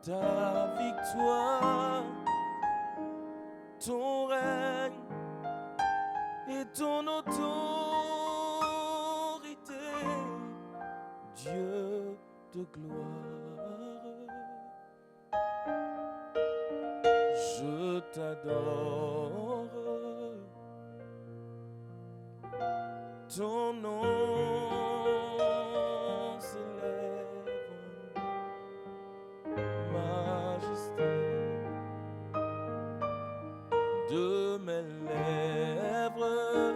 Ta victoire, ton règne et ton autorité, Dieu de gloire. Je t'adore, ton nom s'élève, majesté de mes lèvres.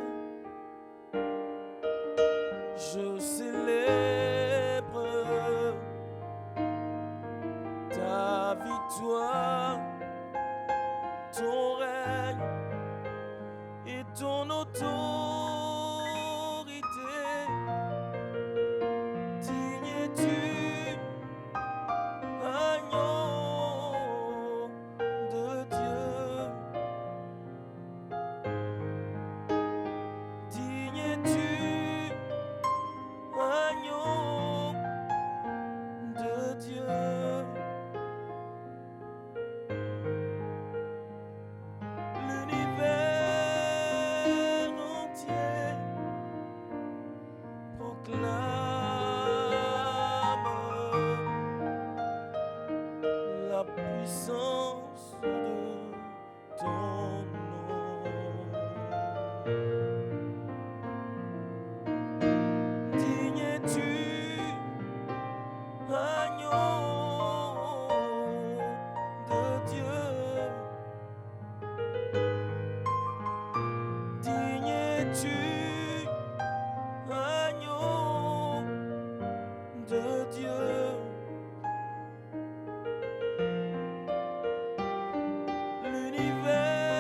Je célèbre ta victoire, ton règne et ton autorité. Digne es-tu, agneau de Dieu. Digne es-tu, agneau de Dieu. L'univers entier proclame la puissance de ton nom. Digne es-tu, agneau de Dieu. Digne es-tu, agneau de Dieu. L'univers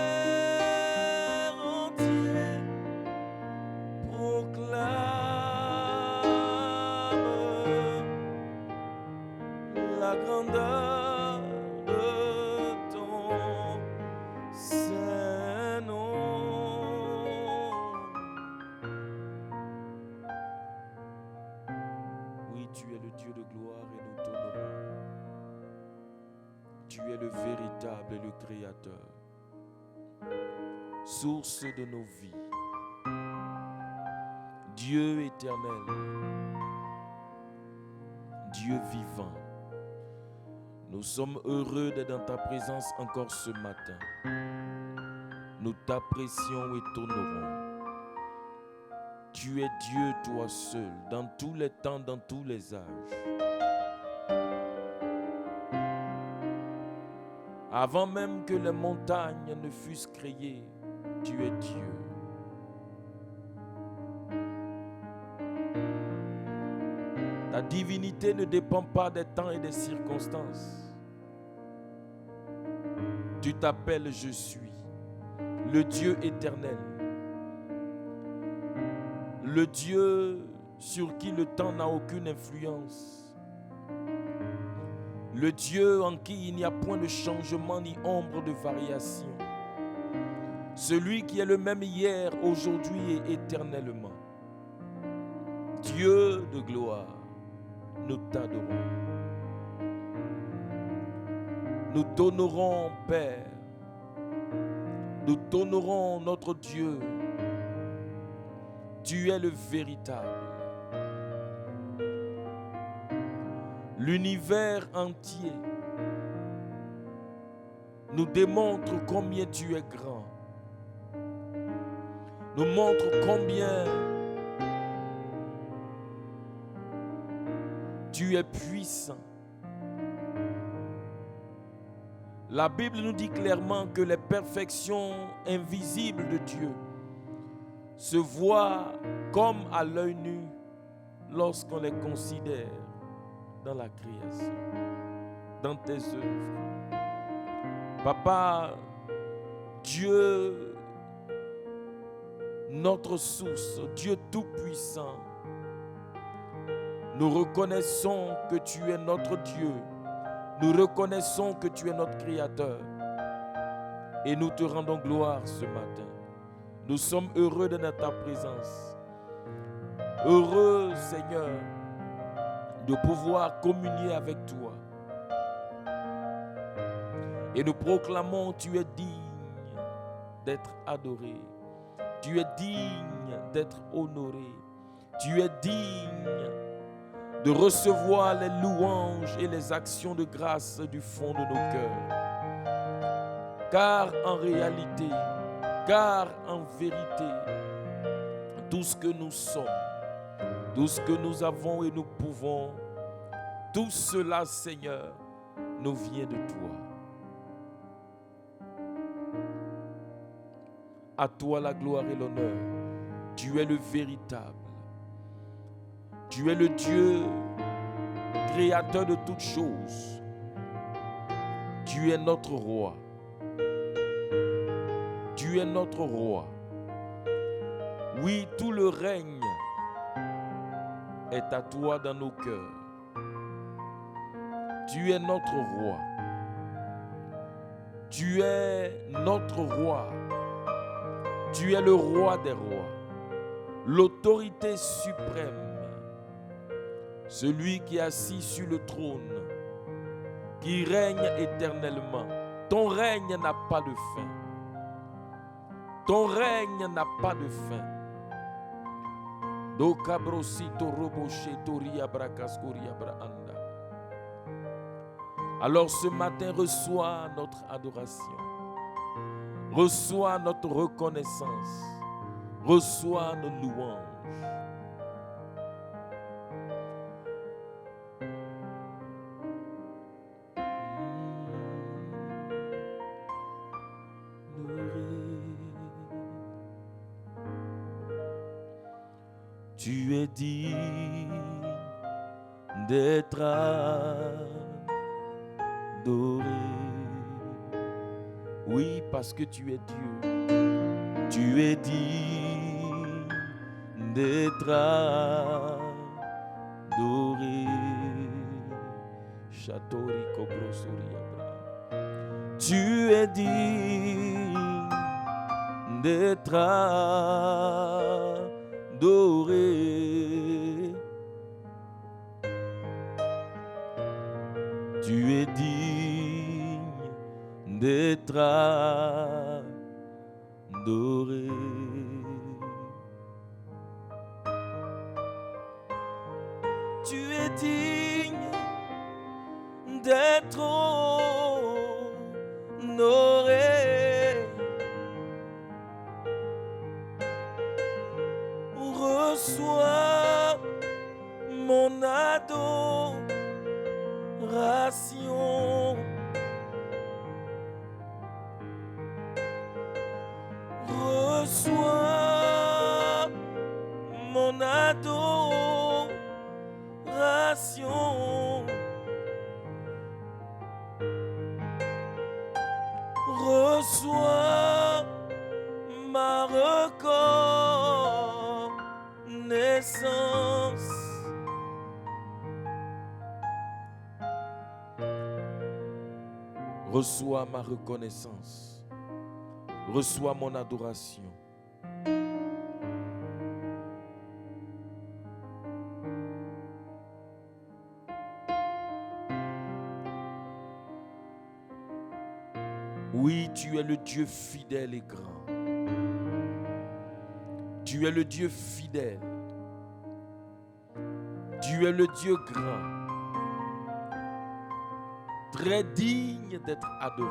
entier proclame la grandeur de ton saint nom. Oui, tu es le Dieu de gloire et nous t'honorons. Tu es le véritable et le créateur, source de nos vies, Dieu éternel, Dieu vivant. Nous sommes heureux d'être dans ta présence encore ce matin. Nous t'apprécions et t'honorons. Tu es Dieu, toi seul, dans tous les temps, dans tous les âges. Avant même que les montagnes ne fussent créées, tu es Dieu. Ta divinité ne dépend pas des temps et des circonstances. Tu t'appelles Je suis, le Dieu éternel, le Dieu sur qui le temps n'a aucune influence, le Dieu en qui il n'y a point de changement ni ombre de variation, celui qui est le même hier, aujourd'hui et éternellement. Dieu de gloire, nous t'adorons. Nous t'honorons, Père. Nous t'honorons, notre Dieu. Tu es le véritable. L'univers entier nous démontre combien tu es grand. Nous montre combien tu es puissant. La Bible nous dit clairement que les perfections invisibles de Dieu se voient comme à l'œil nu lorsqu'on les considère dans la création, dans tes œuvres. Papa, Dieu, notre source, Dieu tout-puissant, nous reconnaissons que tu es notre Dieu. Nous reconnaissons que tu es notre Créateur. Et nous te rendons gloire ce matin. Nous sommes heureux de ta présence. Heureux, Seigneur, de pouvoir communier avec toi. Et nous proclamons, tu es digne d'être adoré. Tu es digne d'être honoré. Tu es digne de recevoir les louanges et les actions de grâce du fond de nos cœurs. Car en réalité, car en vérité, tout ce que nous sommes, tout ce que nous avons et nous pouvons, tout cela, Seigneur, nous vient de toi. À toi la gloire et l'honneur. Tu es le véritable. Tu es le Dieu créateur de toutes choses. Tu es notre roi. Tu es notre roi. Oui, tout le règne est à toi dans nos cœurs. Tu es notre roi. Tu es notre roi. Tu es le roi des rois, l'autorité suprême, celui qui est assis sur le trône, qui règne éternellement. Ton règne n'a pas de fin. Ton règne n'a pas de fin. Alors ce matin, reçois notre adoration. Reçois notre reconnaissance. Reçois nos louanges. Tu es digne d'être adoré. Oui, parce que tu es Dieu. Tu es digne d'être adoré. Tu es digne d'être adoré. Tu es digne d'être adoré. Tu es digne d'être honoré. Reçois mon adoration. Reçois mon adoration. Reçois ma reconnaissance. Reçois ma reconnaissance. Reçois mon adoration. Oui, tu es le Dieu fidèle et grand. Tu es le Dieu fidèle. Tu es le Dieu grand. Très digne d'être adoré.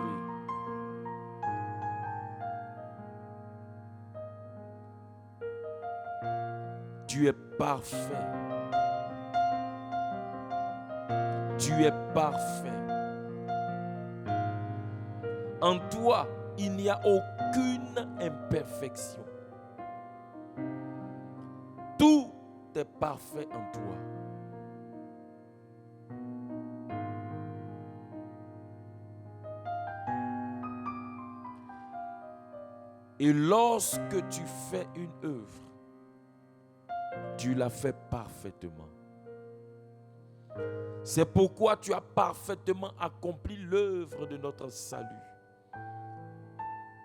Tu es parfait. Tu es parfait. En toi, il n'y a aucune imperfection. Tout est parfait en toi. Et lorsque tu fais une œuvre, tu la fais parfaitement. C'est pourquoi tu as parfaitement accompli l'œuvre de notre salut.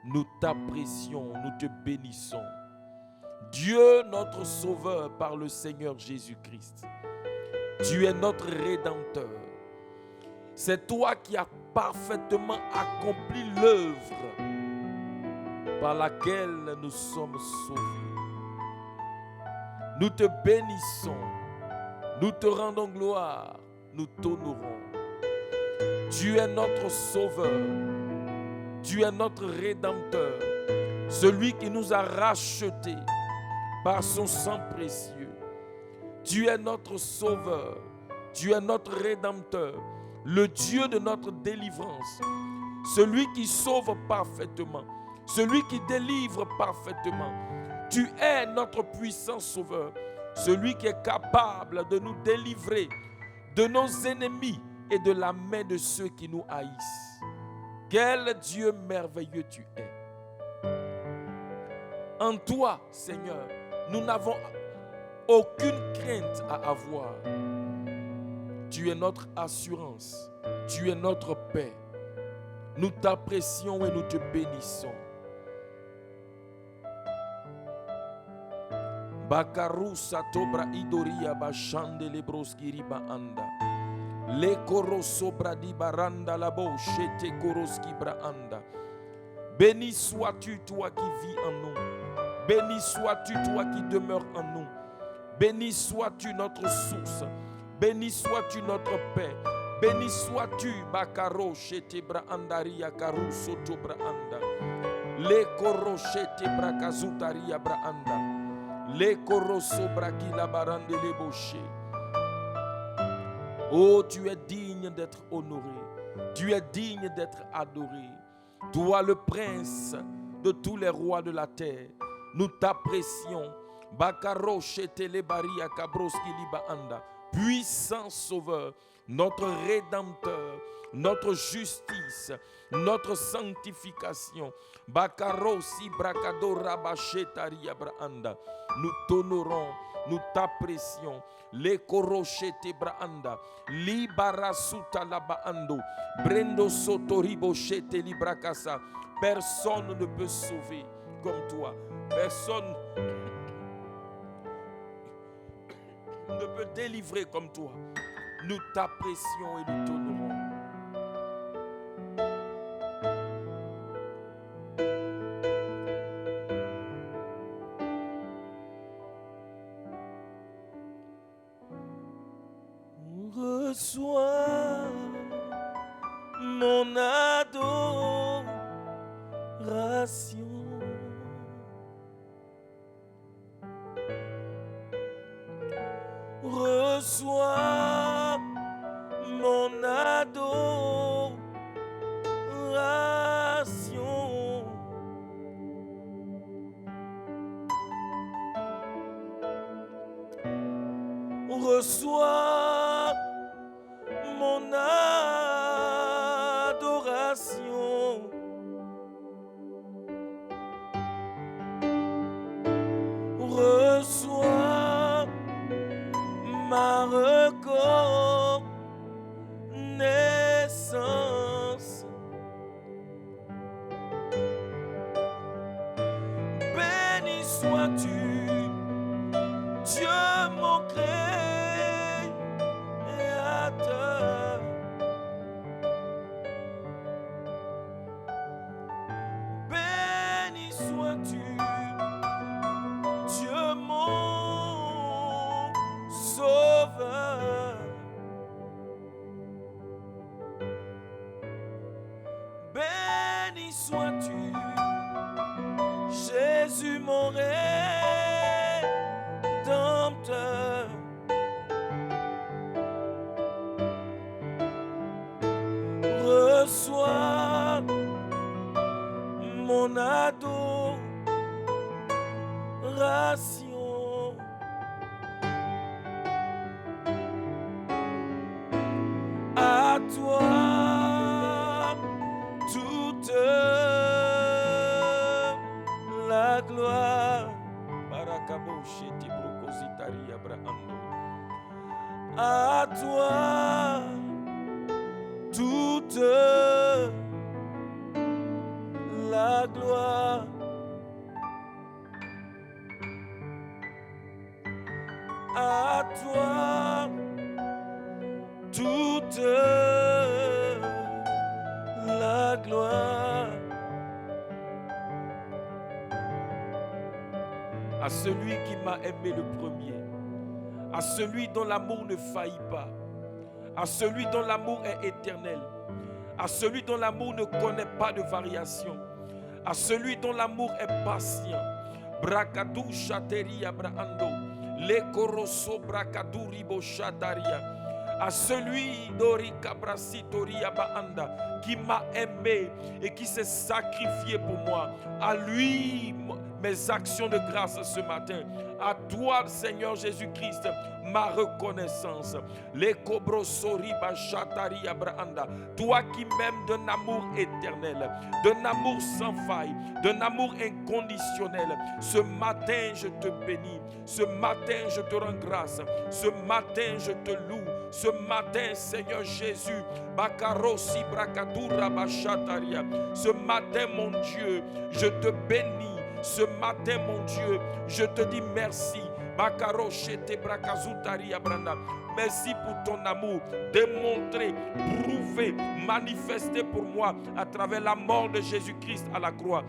Nous t'apprécions, nous te bénissons. Dieu notre Sauveur par le Seigneur Jésus-Christ. Tu es notre Rédempteur. C'est toi qui as parfaitement accompli l'œuvre par laquelle nous sommes sauvés. Nous te bénissons, nous te rendons gloire, nous t'honorons. Tu es notre sauveur, tu es notre rédempteur, celui qui nous a rachetés par son sang précieux. Tu es notre sauveur, tu es notre rédempteur, le Dieu de notre délivrance, celui qui sauve parfaitement, celui qui délivre parfaitement. Tu es notre puissant sauveur, celui qui est capable de nous délivrer de nos ennemis et de la main de ceux qui nous haïssent. Quel Dieu merveilleux tu es. En toi, Seigneur, nous n'avons aucune crainte à avoir. Tu es notre assurance, tu es notre paix. Nous t'apprécions et nous te bénissons. Bakaru satobra idoria bashande lebroski riba anda. Le koro sobra di baranda la boche te koroski bra anda. Béni sois-tu, toi qui vis en nous. Béni sois-tu, toi qui demeures en nous. Béni sois-tu notre source. Béni sois-tu notre paix. Béni sois-tu, Bakaro shete bra andaria karu soto bra anda. Le koro shete bra kazutaria bra anda. Le koro sobra ki la barande le boche. Oh, tu es digne d'être honoré. Tu es digne d'être adoré. Toi, le prince de tous les rois de la terre, nous t'apprécions. Bakaro shete le baria kabroski liba anda. Puissant sauveur, notre rédempteur, notre justice, notre sanctification. Bakaro si brakado rabashetaria braanda. Nous t'honorons, nous t'apprécions. Le koroshete braanda, libara suta labaando, brendo sotoribo shete librakasa. Personne ne peut sauver comme toi. Personne ne peut délivrer comme toi. Nous t'apprécions et nous t'honorons. Reçois mon adoration. Reçois mon adoration. Reçois mon adoration. Reçois ma reconnaissance. Béni sois-tu, Dieu mon Créateur. Béni sois-tu, Dieu mon Sauveur. Béni sois-tu, Jésus mon Rédempteur. Reçois mon adoration. À toi toute la gloire. Barakabo shete brokozitari abrahando. À toi toute la gloire. À toi toute à celui qui m'a aimé le premier, à celui dont l'amour ne faillit pas, à celui dont l'amour est éternel, à celui dont l'amour ne connaît pas de variation, à celui dont l'amour est patient. Brakadou Shateria Brahando, Le Koroso Brakadou Ribo Shataria. À celui d'Orika Brasitoria Baanda qui m'a aimé et qui s'est sacrifié pour moi. À lui mes actions de grâce ce matin. À toi, Seigneur Jésus-Christ, ma reconnaissance. Les Kobrosori Bashataria Brahanda. Toi qui m'aimes d'un amour éternel, d'un amour sans faille, d'un amour inconditionnel. Ce matin, je te bénis. Ce matin, je te rends grâce. Ce matin, je te loue. Ce matin, Seigneur Jésus, Bakarosi Brakadura Bashataria. Ce matin, mon Dieu, je te bénis. Ce matin, mon Dieu, je te dis merci. Merci pour ton amour démontré, prouvé, manifesté pour moi à travers la mort de Jésus-Christ à la croix.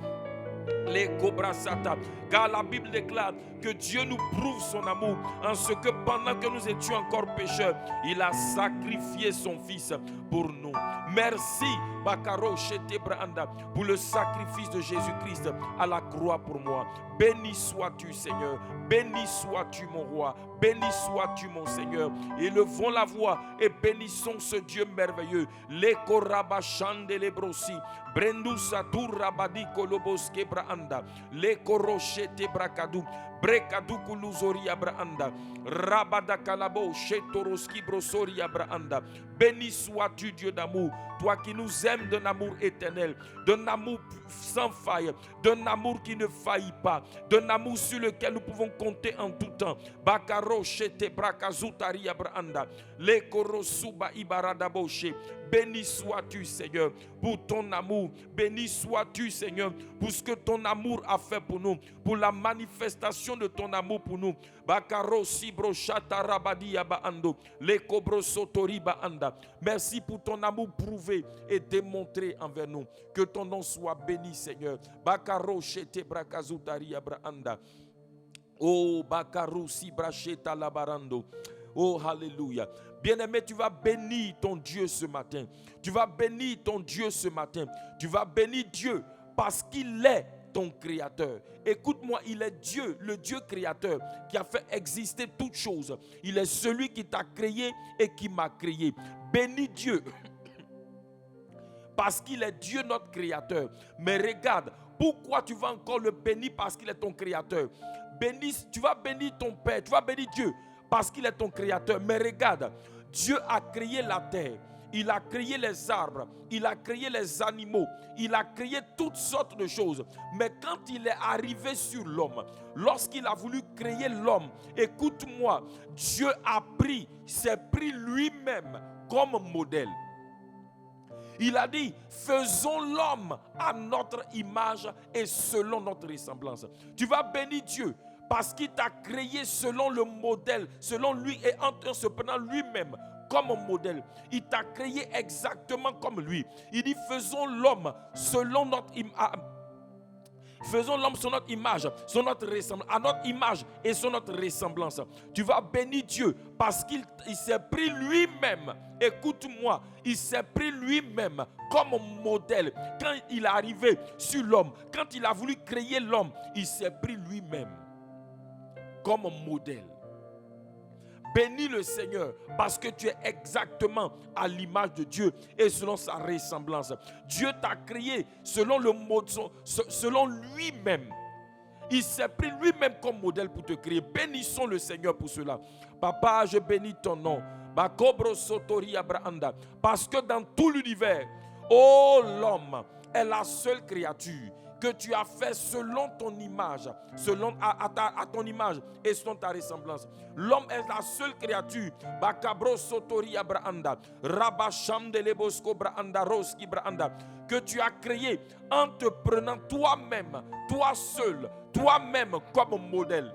Les Kobrasata. Car la Bible déclare que Dieu nous prouve son amour en ce que pendant que nous étions encore pécheurs, il a sacrifié son fils pour nous. Merci Bakaro Shete Branda pour le sacrifice de Jésus-Christ à la croix pour moi. Béni sois-tu Seigneur, béni sois-tu mon roi, béni sois-tu mon Seigneur. Élevons la voix et bénissons ce Dieu merveilleux. Les Korabashande Lebrosi, Brendu Satur Rabadi Koloboske Branda, les Koroshete Brakadou. Brekadu kuluzori abraanda, rabada kalabo shetoroski brosori abraanda. Béni sois-tu Dieu d'amour, toi qui nous aimes d'un amour éternel, d'un amour sans faille, d'un amour qui ne faillit pas, d'un amour sur lequel nous pouvons compter en tout temps. Bakaro shete brakazutari abraanda, le korosuba ibarada boshe. Béni sois-tu Seigneur pour ton amour. Béni sois-tu Seigneur pour ce que ton amour a fait pour nous, pour la manifestation de ton amour pour nous. Bakaro sibro shata rabadi yabaando, le kobro sotori baanda. Merci pour ton amour prouvé et démontré envers nous. Que ton nom soit béni Seigneur. Bakaro shete brakazutari yabraanda. Oh bakaru sibracheta labarando. Oh, alléluia. Bien-aimé, tu vas bénir ton Dieu ce matin. Tu vas bénir ton Dieu ce matin. Tu vas bénir Dieu parce qu'il est ton créateur. Écoute-moi, il est Dieu, le Dieu créateur qui a fait exister toutes choses. Il est celui qui t'a créé et qui m'a créé. Bénis Dieu parce qu'il est Dieu notre créateur. Mais regarde, pourquoi tu vas encore le bénir parce qu'il est ton créateur? Tu vas bénir ton Père, tu vas bénir Dieu parce qu'il est ton créateur. Mais regarde, Dieu a créé la terre, il a créé les arbres, il a créé les animaux, il a créé toutes sortes de choses. Mais quand il est arrivé sur l'homme, lorsqu'il a voulu créer l'homme, écoute-moi, Dieu s'est pris lui-même comme modèle. Il a dit, faisons l'homme à notre image et selon notre ressemblance. Tu vas bénir Dieu parce qu'il t'a créé selon le modèle, selon lui et en se prenant lui-même comme modèle. Il t'a créé exactement comme lui. Il dit, faisons l'homme selon notre image. Faisons l'homme sur notre image, sur notre ressemblance, à notre image et sur notre ressemblance. Tu vas bénir Dieu parce qu'il s'est pris lui-même. Écoute-moi, il s'est pris lui-même comme modèle. Quand il est arrivé sur l'homme, quand il a voulu créer l'homme, il s'est pris lui-même comme modèle. Bénis le Seigneur parce que tu es exactement à l'image de Dieu et selon sa ressemblance. Dieu t'a créé selon le mode, selon lui-même. Il s'est pris lui-même comme modèle pour te créer. Bénissons le Seigneur pour cela. Papa, je bénis ton nom. Parce que dans tout l'univers, oh, l'homme est la seule créature que tu as fait selon ton image, selon à ton image et selon ta ressemblance. L'homme est la seule créature que tu as créé en te prenant toi-même, toi seul, toi-même comme modèle.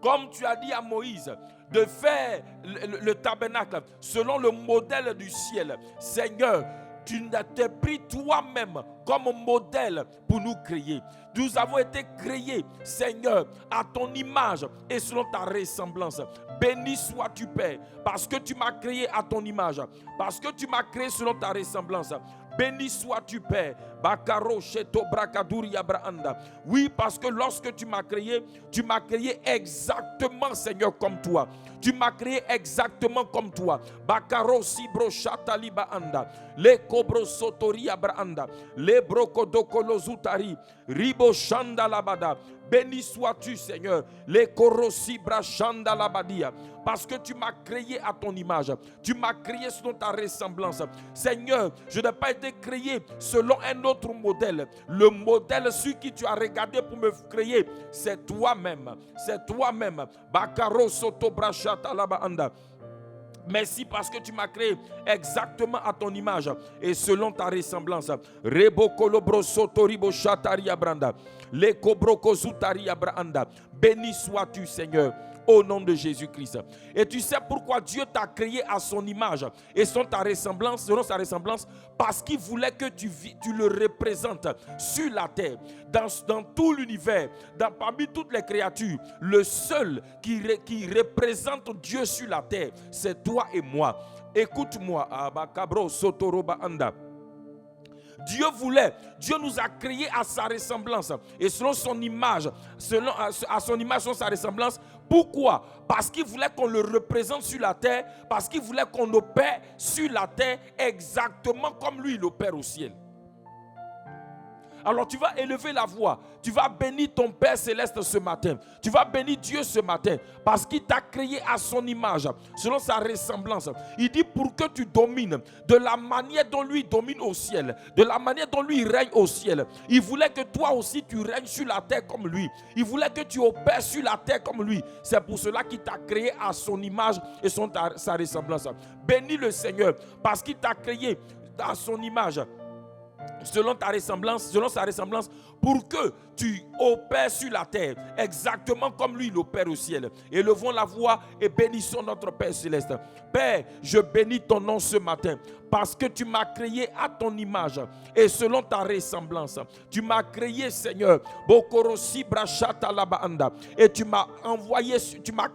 Comme tu as dit à Moïse de faire le tabernacle selon le modèle du ciel. Seigneur, tu t'es pris toi-même comme modèle pour nous créer. Nous avons été créés, Seigneur, à ton image et selon ta ressemblance. Béni sois-tu, Père, parce que tu m'as créé à ton image, parce que tu m'as créé selon ta ressemblance. Béni sois-tu, Père. Bakaro sheto brakaduri abrahanda. Oui, parce que lorsque tu m'as créé exactement, Seigneur, comme toi. Tu m'as créé exactement comme toi. Bakaro sibro shatali baanda. Le kobro sotori abrahanda. Le brokodokolo zutari. Ribo shanda labada. Béni sois-tu, Seigneur. Les korosi brachanda labadia. Parce que tu m'as créé à ton image. Tu m'as créé selon ta ressemblance. Seigneur, je n'ai pas été créé selon un autre modèle. Le modèle sur qui tu as regardé pour me créer, c'est toi-même. C'est toi-même. Bakaro soto brachata labaanda. Merci parce que tu m'as créé exactement à ton image et selon ta ressemblance. Rebo kolobro sotoribo shatari abranda. Le kobroko zutari abranda. Béni sois-tu, Seigneur, au nom de Jésus-Christ. Et tu sais pourquoi Dieu t'a créé à son image et selon sa ressemblance, parce qu'il voulait que tu le représentes sur la terre, dans tout l'univers, parmi toutes les créatures. Le seul qui représente Dieu sur la terre, c'est toi et moi. Écoute-moi, Abakabro Sotoroba Anda. Dieu nous a créés à sa ressemblance et selon son image, selon sa ressemblance. Pourquoi? Parce qu'il voulait qu'on le représente sur la terre, parce qu'il voulait qu'on opère sur la terre exactement comme lui il opère au ciel. Alors tu vas élever la voix, tu vas bénir ton Père Céleste ce matin, tu vas bénir Dieu ce matin, parce qu'il t'a créé à son image, selon sa ressemblance. Il dit pour que tu domines de la manière dont lui domine au ciel, de la manière dont lui règne au ciel. Il voulait que toi aussi tu règnes sur la terre comme lui. Il voulait que tu opères sur la terre comme lui. C'est pour cela qu'il t'a créé à son image et sa ressemblance. Bénis le Seigneur, parce qu'il t'a créé à son image, selon sa ressemblance, pour que tu opères sur la terre exactement comme lui il opère au ciel. Élevons la voix et bénissons notre Père Céleste. Père, je bénis ton nom ce matin parce que tu m'as créé à ton image et selon ta ressemblance. Tu m'as créé, Seigneur, Bokorosi Brachata Labaanda, et tu m'as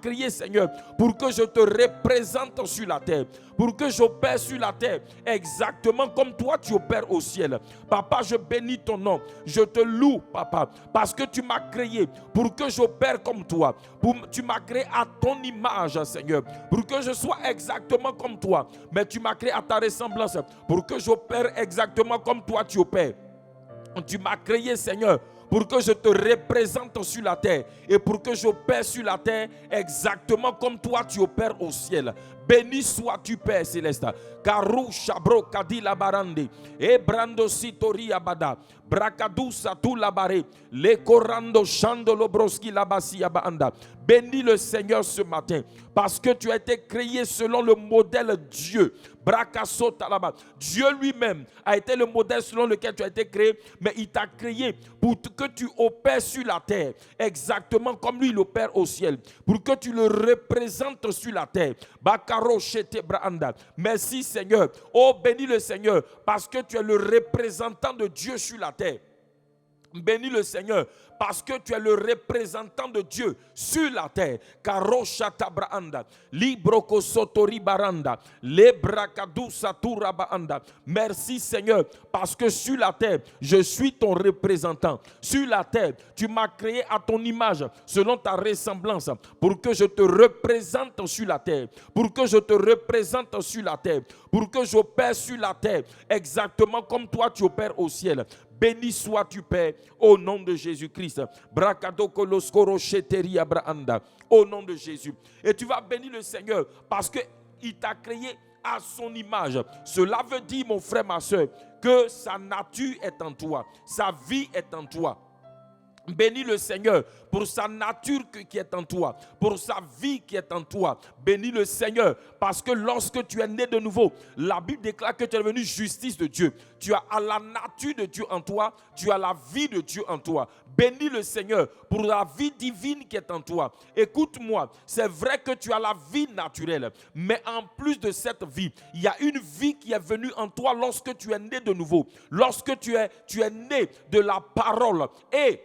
créé, Seigneur, pour que je te représente sur la terre, pour que j'opère sur la terre exactement comme toi tu opères au ciel. Papa, je bénis ton nom, je te loue, Papa, parce que tu m'as créé pour que j'opère comme toi. Tu m'as créé à ton image, Seigneur, pour que je sois exactement comme toi. Mais tu m'as créé à ta ressemblance pour que j'opère exactement comme toi tu opères. Tu m'as créé, Seigneur, pour que je te représente sur la terre et pour que j'opère sur la terre exactement comme toi tu opères au ciel. Béni sois-tu, Père Céleste. Karou Shabro Kadila Barande, Ebrando Sitori Abada, Brakadou Satou Labare, Le Korando Shando Lobroski Labasi Abanda. Bénis le Seigneur ce matin parce que tu as été créé selon le modèle Dieu. Dieu lui-même a été le modèle selon lequel tu as été créé, mais il t'a créé pour que tu opères sur la terre exactement comme lui il opère au ciel, pour que tu le représentes sur la terre. Merci Seigneur. Oh, bénis le Seigneur parce que tu es le représentant de Dieu sur la terre. Bénis le Seigneur parce que tu es le représentant de Dieu sur la terre. Karoshata Branda, Libroko Sotori Baranda, Lebrakadu Satura Baanda. Merci Seigneur parce que sur la terre, je suis ton représentant. Sur la terre, tu m'as créé à ton image, selon ta ressemblance, pour que je te représente sur la terre, pour que je te représente sur la terre, pour que j'opère sur la terre exactement comme toi tu opères au ciel. Béni sois-tu, Père, au nom de Jésus-Christ. Au nom de Jésus. Et tu vas bénir le Seigneur parce qu'il t'a créé à son image. Cela veut dire, mon frère, ma soeur, que sa nature est en toi. Sa vie est en toi. Bénis le Seigneur pour sa nature qui est en toi, pour sa vie qui est en toi. Bénis le Seigneur parce que lorsque tu es né de nouveau, la Bible déclare que tu es devenu justice de Dieu. Tu as la nature de Dieu en toi, tu as la vie de Dieu en toi. Bénis le Seigneur pour la vie divine qui est en toi. Écoute-moi, c'est vrai que tu as la vie naturelle, mais en plus de cette vie, il y a une vie qui est venue en toi lorsque tu es né de nouveau, lorsque tu es né de la parole et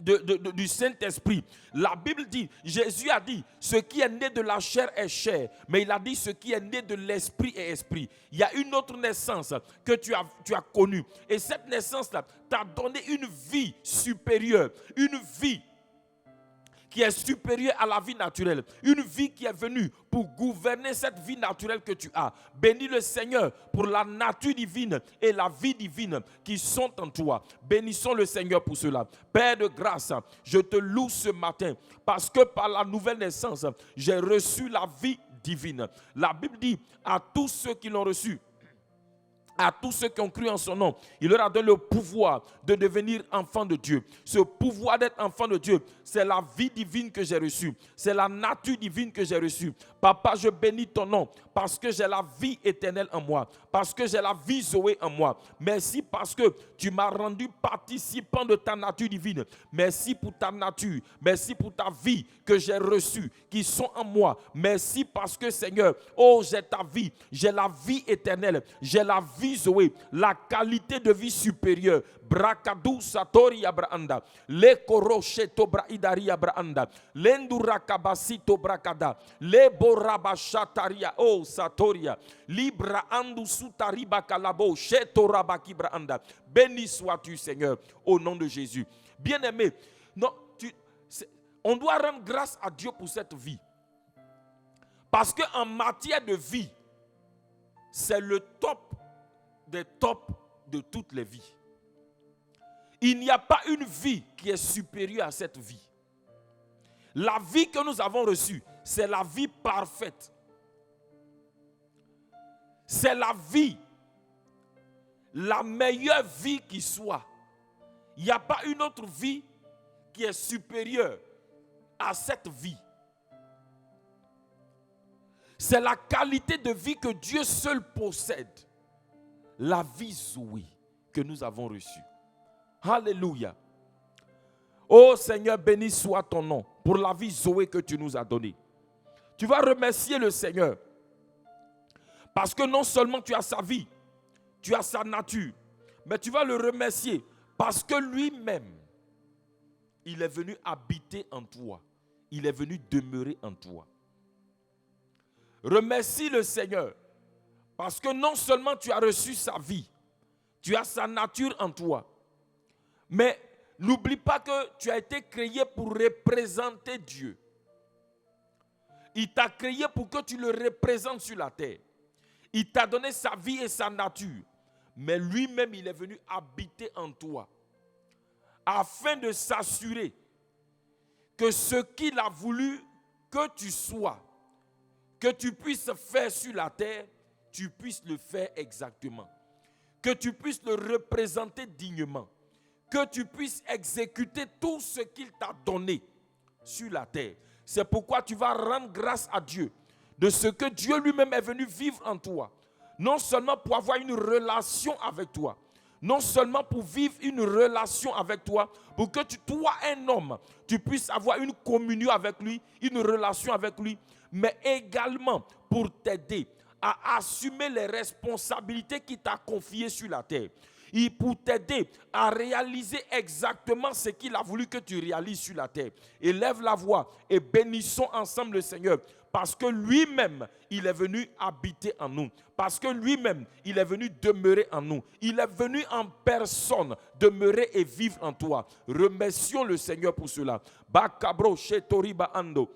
du Saint-Esprit. La Bible dit, Jésus a dit, ce qui est né de la chair est chair, mais il a dit ce qui est né de l'esprit est esprit. Il y a une autre naissance que tu as connue, et cette naissance-là t'a donné une vie supérieure, une vie qui est supérieure à la vie naturelle, une vie qui est venue pour gouverner cette vie naturelle que tu as. Bénis le Seigneur pour la nature divine et la vie divine qui sont en toi. Bénissons le Seigneur pour cela. Père de grâce, je te loue ce matin parce que par la nouvelle naissance, j'ai reçu la vie divine. La Bible dit à tous ceux qui l'ont reçu, à tous ceux qui ont cru en son nom, il leur a donné le pouvoir de devenir enfants de Dieu. Ce pouvoir d'être enfant de Dieu, c'est la vie divine que j'ai reçue. C'est la nature divine que j'ai reçue. Papa, je bénis ton nom parce que j'ai la vie éternelle en moi. Parce que j'ai la vie Zoé en moi. Merci parce que tu m'as rendu participant de ta nature divine. Merci pour ta nature. Merci pour ta vie que j'ai reçue, qui sont en moi. Merci parce que Seigneur, oh, j'ai ta vie. J'ai la vie éternelle. J'ai la vie Zoé, la qualité de vie supérieure. Brakadou satori abraanda, le korosheto braidari abraanda, lendura kabasito brakada, le borabashataria o satoria, libra andu sutariba kalabo, sheto rabaki braanda. Béni sois-tu, Seigneur, au nom de Jésus. Bien-aimé, on doit rendre grâce à Dieu pour cette vie. Parce qu'en matière de vie, c'est le top des tops de toutes les vies. Il n'y a pas une vie qui est supérieure à cette vie. La vie que nous avons reçue, c'est la vie parfaite. C'est la vie, la meilleure vie qui soit. Il n'y a pas une autre vie qui est supérieure à cette vie. C'est la qualité de vie que Dieu seul possède. La vie Zoé que nous avons reçue. Alléluia. Oh Seigneur, béni soit ton nom pour la vie Zoé que tu nous as donnée. Tu vas remercier le Seigneur parce que non seulement tu as sa vie, tu as sa nature, mais tu vas le remercier parce que lui-même, il est venu habiter en toi. Il est venu demeurer en toi. Remercie le Seigneur parce que non seulement tu as reçu sa vie, tu as sa nature en toi, mais n'oublie pas que tu as été créé pour représenter Dieu. Il t'a créé pour que tu le représentes sur la terre. Il t'a donné sa vie et sa nature, mais lui-même il est venu habiter en toi afin de s'assurer que ce qu'il a voulu que tu sois, que tu puisses faire sur la terre, tu puisses le faire exactement. Que tu puisses le représenter dignement. Que tu puisses exécuter tout ce qu'il t'a donné sur la terre. C'est pourquoi tu vas rendre grâce à Dieu de ce que Dieu lui-même est venu vivre en toi. Non seulement pour avoir une relation avec toi, non seulement pour vivre une relation avec toi, pour que toi, un homme, tu puisses avoir une communion avec lui, une relation avec lui, mais également pour t'aider à assumer les responsabilités qu'il t'a confiées sur la terre. Et pour t'aider à réaliser exactement ce qu'il a voulu que tu réalises sur la terre. Élève la voix et bénissons ensemble le Seigneur. Parce que lui-même, il est venu habiter en nous. Parce que lui-même, il est venu demeurer en nous. Il est venu en personne demeurer et vivre en toi. Remercions le Seigneur pour cela. Bakabro shetoriba ando.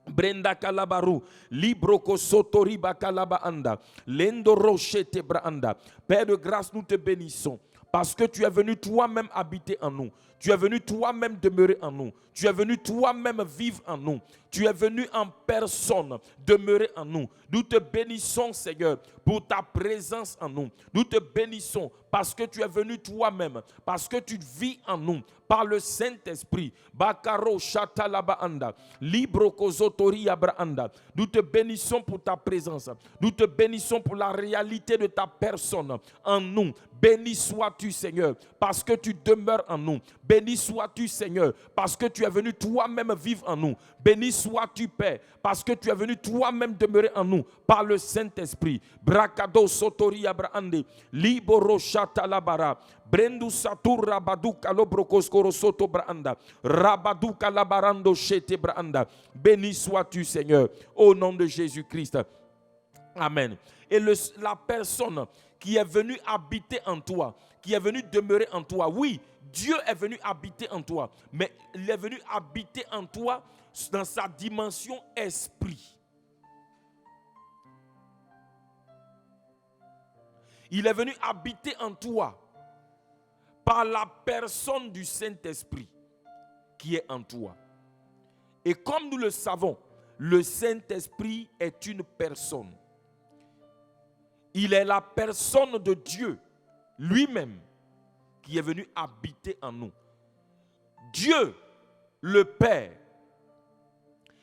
Brenda Kalabaru, Libroko Sotoriba Kalaba Anda, Lendo Rochete Braanda. Père de grâce, nous te bénissons parce que tu es venu toi-même habiter en nous. Tu es venu toi-même demeurer en nous. Tu es venu toi-même vivre en nous. Tu es venu en personne demeurer en nous. Nous te bénissons, Seigneur, pour ta présence en nous. Nous te bénissons parce que tu es venu toi-même, parce que tu vis en nous, par le Saint-Esprit. Bakaro shatalaba anda, libro kozotori abraanda. Nous te bénissons pour ta présence. Nous te bénissons pour la réalité de ta personne en nous. Béni sois-tu, Seigneur, parce que tu demeures en nous. Béni sois-tu, Seigneur, parce que tu es venu toi-même vivre en nous. Béni sois-tu, Père, parce que tu es venu toi-même demeurer en nous par le Saint-Esprit. Brakado sotori abraande, liboro shatalabara. Brendu satur rabadu kalobrokos korosoto braanda. Rabadu kalabarando shete braanda. Béni sois-tu, Seigneur, au nom de Jésus-Christ. Amen. Et la personne qui est venue habiter en toi, qui est venue demeurer en toi, oui, Dieu est venu habiter en toi, mais il est venu habiter en toi dans sa dimension esprit. Il est venu habiter en toi par la personne du Saint-Esprit qui est en toi. Et comme nous le savons, le Saint-Esprit est une personne. Il est la personne de Dieu lui-même qui est venu habiter en nous. Dieu, le Père,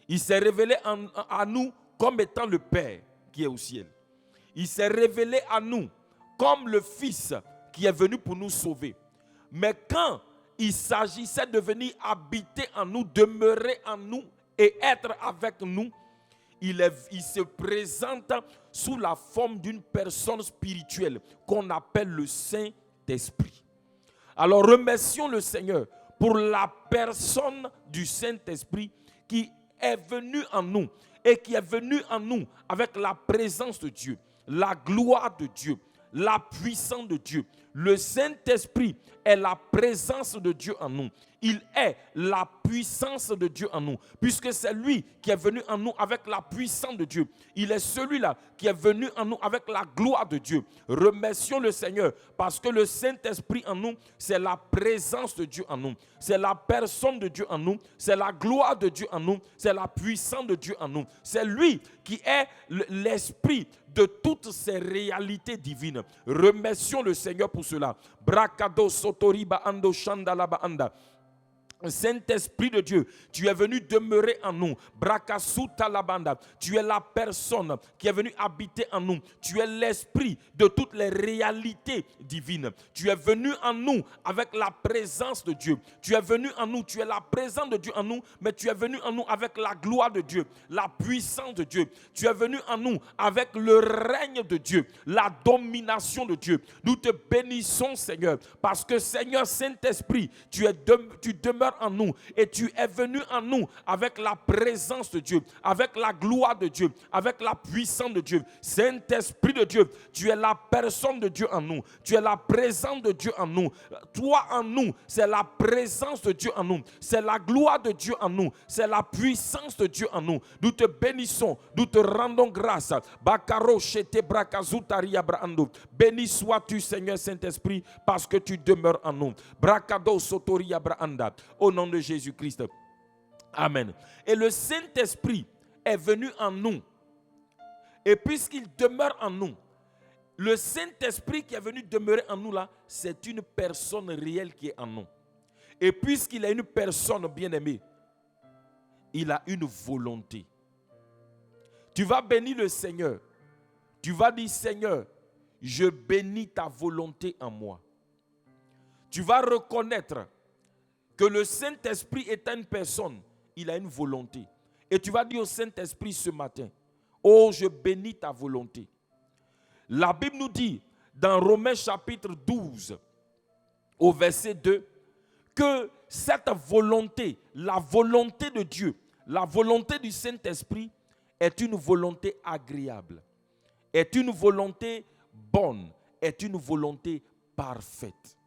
il s'est révélé à nous comme étant le Père qui est au ciel. Il s'est révélé à nous comme le Fils qui est venu pour nous sauver. Mais quand il s'agissait de venir habiter en nous, demeurer en nous et être avec nous, il se présente sous la forme d'une personne spirituelle qu'on appelle le Saint-Esprit. Alors remercions le Seigneur pour la personne du Saint-Esprit qui est venue en nous et qui est venue en nous avec la présence de Dieu, la gloire de Dieu, la puissance de Dieu. Le Saint-Esprit est la présence de Dieu en nous. Il est la puissance de Dieu en nous, puisque c'est lui qui est venu en nous avec la puissance de Dieu. Il est celui-là qui est venu en nous avec la gloire de Dieu. Remercions le Seigneur parce que le Saint-Esprit en nous, c'est la présence de Dieu en nous. C'est la personne de Dieu en nous. C'est la gloire de Dieu en nous. C'est la puissance de Dieu en nous. C'est lui qui est l'esprit de toutes ces réalités divines. Remercions le Seigneur pour cela. Brakado sotoriba ando shandalaba anda. Saint-Esprit de Dieu, tu es venu demeurer en nous. Brakasuta labanda, tu es la personne qui est venue habiter en nous. Tu es l'esprit de toutes les réalités divines. Tu es venu en nous avec la présence de Dieu. Tu es venu en nous, tu es la présence de Dieu en nous, mais tu es venu en nous avec la gloire de Dieu, la puissance de Dieu. Tu es venu en nous avec le règne de Dieu, la domination de Dieu. Nous te bénissons, Seigneur, parce que, Seigneur Saint-Esprit, tu demeures en nous et tu es venu en nous avec la présence de Dieu, avec la gloire de Dieu, avec la puissance de Dieu. Saint-Esprit de Dieu, tu es la personne de Dieu en nous, tu es la présence de Dieu en nous. Toi en nous, c'est la présence de Dieu en nous, c'est la gloire de Dieu en nous, c'est la puissance de Dieu en nous. Nous te bénissons, nous te rendons grâce. Bakaro shete brakazutari abrando. Béni sois-tu, Seigneur Saint-Esprit, parce que tu demeures en nous. Brakado sotori abranda. Au nom de Jésus-Christ. Amen. Et le Saint-Esprit est venu en nous. Et puisqu'il demeure en nous, le Saint-Esprit qui est venu demeurer en nous là, c'est une personne réelle qui est en nous. Et puisqu'il est une personne bien-aimée, il a une volonté. Tu vas bénir le Seigneur. Tu vas dire, Seigneur, je bénis ta volonté en moi. Tu vas reconnaître que le Saint-Esprit est une personne, il a une volonté. Et tu vas dire au Saint-Esprit ce matin, oh, je bénis ta volonté. La Bible nous dit, dans Romains chapitre 12, au verset 2, que cette volonté, la volonté de Dieu, la volonté du Saint-Esprit est une volonté agréable, est une volonté bonne, est une volonté parfaite.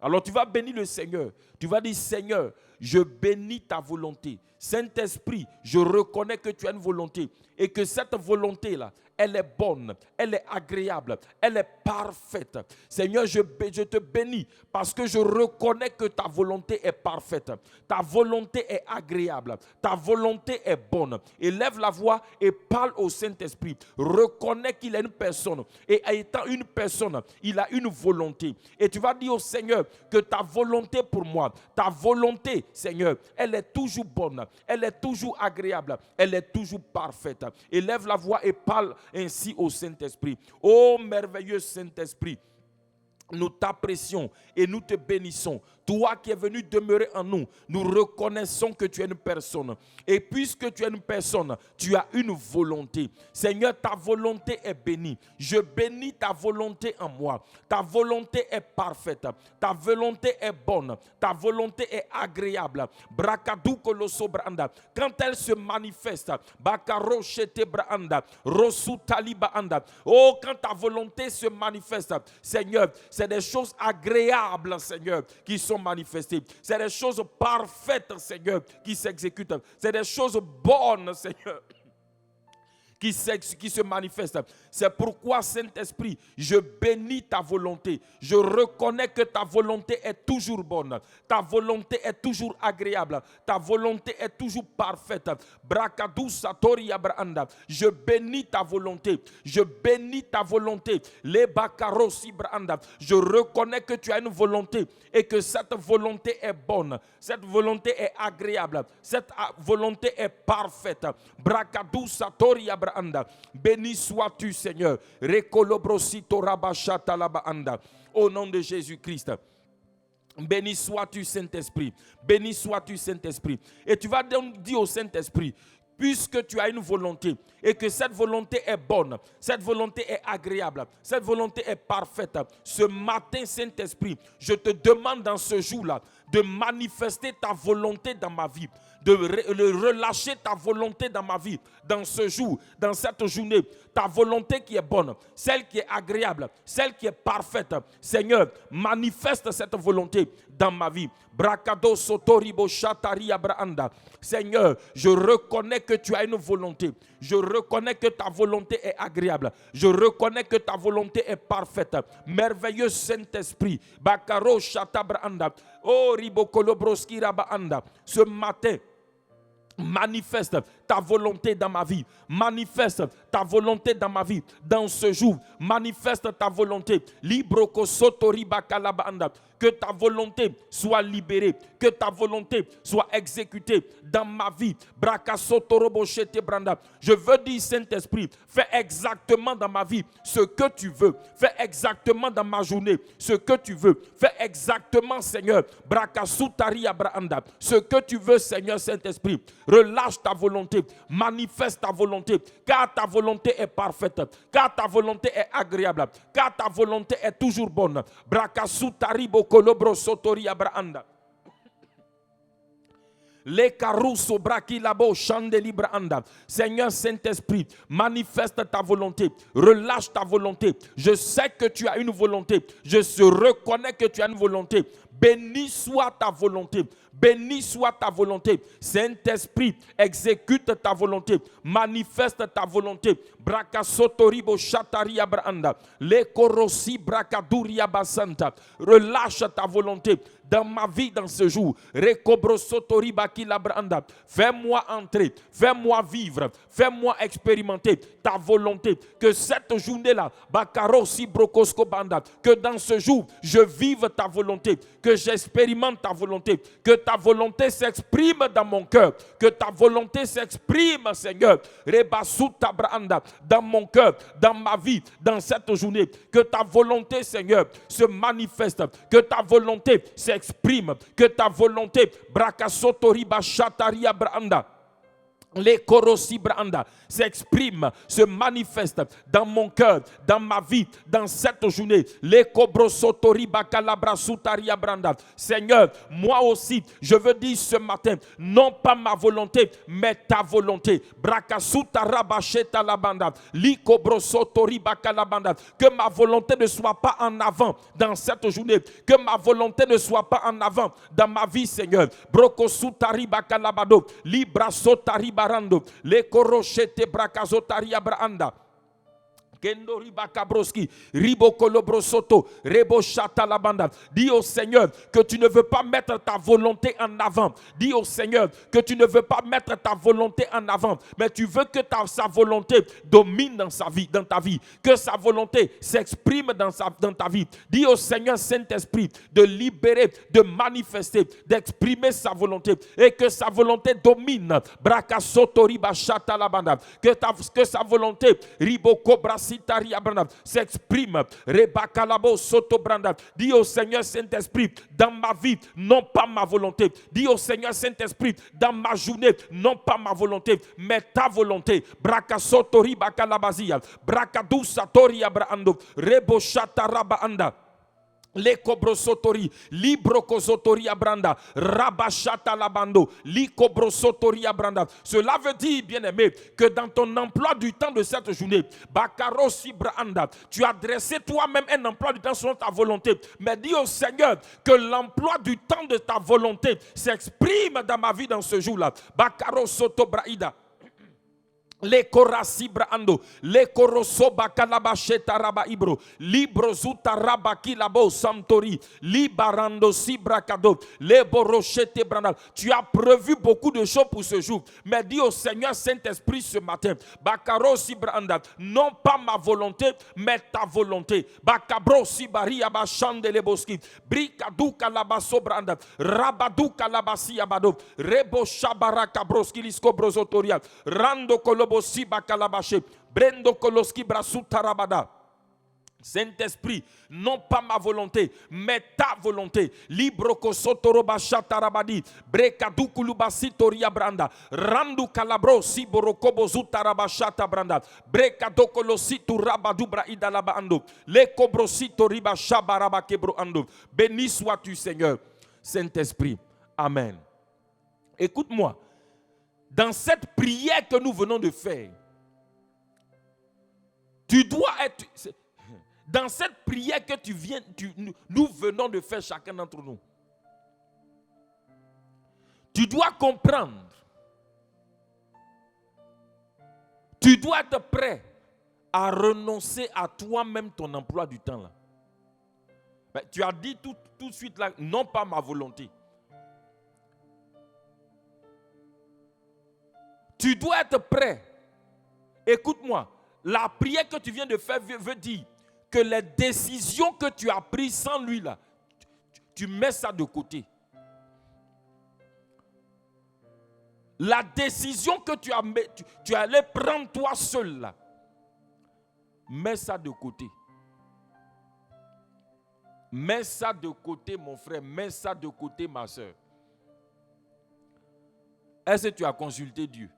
Alors tu vas bénir le Seigneur. Tu vas dire, Seigneur, je bénis ta volonté. Saint-Esprit, je reconnais que tu as une volonté et que cette volonté-là, elle est bonne, elle est agréable, elle est parfaite. Seigneur, je te bénis parce que je reconnais que ta volonté est parfaite. Ta volonté est agréable, ta volonté est bonne. Élève la voix et parle au Saint-Esprit. Reconnais qu'il est une personne et étant une personne, il a une volonté. Et tu vas dire au Seigneur que ta volonté pour moi, ta volonté, Seigneur, elle est toujours bonne, elle est toujours agréable, elle est toujours parfaite. Élève la voix et parle ainsi au Saint-Esprit. Ô merveilleux Saint-Esprit, nous t'apprécions et nous te bénissons. Toi qui es venu demeurer en nous, nous reconnaissons que tu es une personne. Et puisque tu es une personne, tu as une volonté. Seigneur, ta volonté est bénie. Je bénis ta volonté en moi. Ta volonté est parfaite. Ta volonté est bonne. Ta volonté est agréable. Brakadou koloso branda. Quand elle se manifeste, bakaro shete branda, rosu taliba anda. Oh, quand ta volonté se manifeste, Seigneur, c'est des choses agréables, Seigneur, qui sont manifestées. C'est des choses parfaites, Seigneur, qui s'exécutent. C'est des choses bonnes, Seigneur, qui se manifestent. C'est pourquoi, Saint-Esprit, je bénis ta volonté. Je reconnais que ta volonté est toujours bonne. Ta volonté est toujours agréable. Ta volonté est toujours parfaite. Brakadou satori abranda. Je bénis ta volonté. Je bénis ta volonté. Les bakarosi branda. Je reconnais que tu as une volonté et que cette volonté est bonne. Cette volonté est agréable. Cette volonté est parfaite. Brakadou satori abranda. Béni sois-tu, Seigneur. Au nom de Jésus-Christ. Béni sois-tu, Saint-Esprit. Béni sois-tu, Saint-Esprit. Et tu vas donc dire au Saint-Esprit, puisque tu as une volonté et que cette volonté est bonne, cette volonté est agréable, cette volonté est parfaite. Ce matin, Saint-Esprit, je te demande dans ce jour-là de manifester ta volonté dans ma vie, de relâcher ta volonté dans ma vie, dans ce jour, dans cette journée. Ta volonté qui est bonne, celle qui est agréable, celle qui est parfaite. Seigneur, manifeste cette volonté dans ma vie. Brakado sotoribo shatari abranda. Seigneur, je reconnais que tu as une volonté. Je reconnais que ta volonté est agréable. Je reconnais que ta volonté est parfaite. Merveilleux Saint-Esprit. Bakaro shatabranda. Oh ribokolobroski rabaanda. Ce matin, manifeste ta volonté dans ma vie. Manifeste ta volonté dans ma vie. Dans ce jour, manifeste ta volonté. Libroko sotori bakalabanda. Que ta volonté soit libérée. Que ta volonté soit exécutée dans ma vie. Je veux dire, Saint-Esprit, fais exactement dans ma vie ce que tu veux. Fais exactement dans ma journée ce que tu veux. Fais exactement, Seigneur, ce que tu veux, Seigneur Saint-Esprit. Relâche ta volonté. Manifeste ta volonté. Car ta volonté est parfaite. Car ta volonté est agréable. Car ta volonté est toujours bonne. Kolobro sotori abranda. Les carousso braki labo chandeli branda. Seigneur Saint-Esprit, manifeste ta volonté. Relâche ta volonté. Je sais que tu as une volonté. Je reconnais que tu as une volonté. Béni soit ta volonté. Béni soit ta volonté. Saint-Esprit, exécute ta volonté. Manifeste ta volonté. Braka sotoribo shatari abranda. Le korosi brakaduria basanta. Relâche ta volonté dans ma vie dans ce jour. Rekobro sotori baki labranda. Fais-moi entrer. Fais-moi vivre. Fais-moi expérimenter ta volonté. Que cette journée-là, bakarosi brokosko banda. Que dans ce jour, je vive ta volonté. Que j'expérimente ta volonté. Que ta volonté s'exprime dans mon cœur. Que ta volonté s'exprime, Seigneur, dans mon cœur, dans ma vie, dans cette journée. Que ta volonté, Seigneur, se manifeste. Que ta volonté s'exprime. Que ta volonté, Les korosibranda s'expriment, se manifestent dans mon cœur, dans ma vie, dans cette journée. Les kobrosotori bakalabra sutaria branda. Seigneur, moi aussi, je veux dire ce matin, non pas ma volonté, mais ta volonté. Brakasutara bacheta la banda. Li kobrosotori bakalabanda. Que ma volonté ne soit pas en avant dans cette journée. Que ma volonté ne soit pas en avant dans ma vie, Seigneur. Brokosutari bakalabado. Libra sotari barando, le koroshete brakazotaria branda. Kendo riba kabroski, ribo kolobrosoto, rebo chata la banda. Dis au Seigneur que tu ne veux pas mettre ta volonté en avant. Dis au Seigneur que tu ne veux pas mettre ta volonté en avant, mais tu veux que sa volonté domine dans sa vie, dans ta vie, que sa volonté s'exprime dans ta vie. Dis au Seigneur Saint-Esprit de libérer, de manifester, d'exprimer sa volonté et que sa volonté domine. Brakasoto riba chata la banda. Que sa volonté ribo kobra s'exprime. Dis au Seigneur Saint-Esprit, dans ma vie, non pas ma volonté. Dis au Seigneur Saint-Esprit, dans ma journée, non pas ma volonté, mais ta volonté. Brakasotori bakalabazia, brakadu satori abrando, rebo shataraba anda. Les kobrosotori, libro kosotori abranda, rabashata labando, li kobrosotori abranda. Cela veut dire, bien-aimé, que dans ton emploi du temps de cette journée, bakarosi branda, tu as dressé toi-même un emploi du temps selon ta volonté. Mais dis au Seigneur que l'emploi du temps de ta volonté s'exprime dans ma vie dans ce jour-là. Bakarosoto braida. Les korasibra ando, les korosoba kalabasheta raba ibro, libro zuta raba kilabo samtori, libarando sibra kado, les borochete brandal. Tu as prévu beaucoup de choses pour ce jour, mais dis au Seigneur Saint-Esprit ce matin, bakaro sibranda, non pas ma volonté, mais ta volonté. Bakabro sibari abashande le boski, brikadu kalabaso branda, rabadu kalabasi abado, rebo shabara kabroski lisko brozotoria, rando kolo Brendo koloski brasutarabada. Saint-Esprit, non pas ma volonté, mais ta volonté. Libro kosotoroba shatarabadi, brekadu kulubasi toria branda, randu kalabro siborokobo zutaraba shata branda, brekado kolosi turabadu braida laba ando, le kobrosi toriba shabaraba kebro ando. Béni sois-tu, Seigneur, Saint-Esprit. Amen. Écoute-moi. Dans cette prière que nous venons de faire, tu dois être... Dans cette prière que nous venons de faire chacun d'entre nous, tu dois comprendre, tu dois être prêt à renoncer à toi-même ton emploi du temps là. Mais tu as dit tout de suite là, non pas ma volonté. Tu dois être prêt. Écoute-moi, la prière que tu viens de faire veut dire que les décisions que tu as prises sans lui, là, tu mets ça de côté. La décision que tu allais prendre toi seul, là, mets ça de côté. Mets ça de côté, mon frère. Mets ça de côté, ma soeur. Est-ce que tu as consulté Dieu?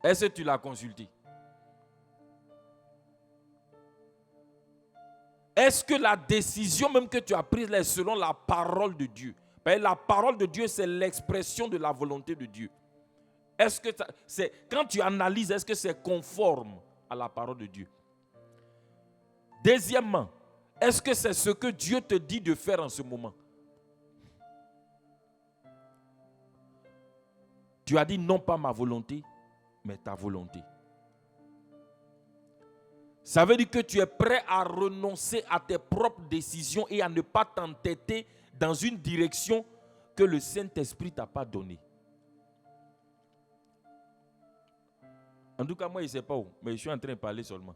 Est-ce que tu l'as consulté? Est-ce que la décision même que tu as prise est selon la parole de Dieu? La parole de Dieu, c'est l'expression de la volonté de Dieu. Est-ce que quand tu analyses, est-ce que c'est conforme à la parole de Dieu? Deuxièmement, est-ce que c'est ce que Dieu te dit de faire en ce moment? Tu as dit non pas ma volonté, mais ta volonté. Ça veut dire que tu es prêt à renoncer à tes propres décisions et à ne pas t'entêter dans une direction que le Saint-Esprit ne t'a pas donnée. En tout cas, moi, je ne sais pas où, mais je suis en train de parler seulement.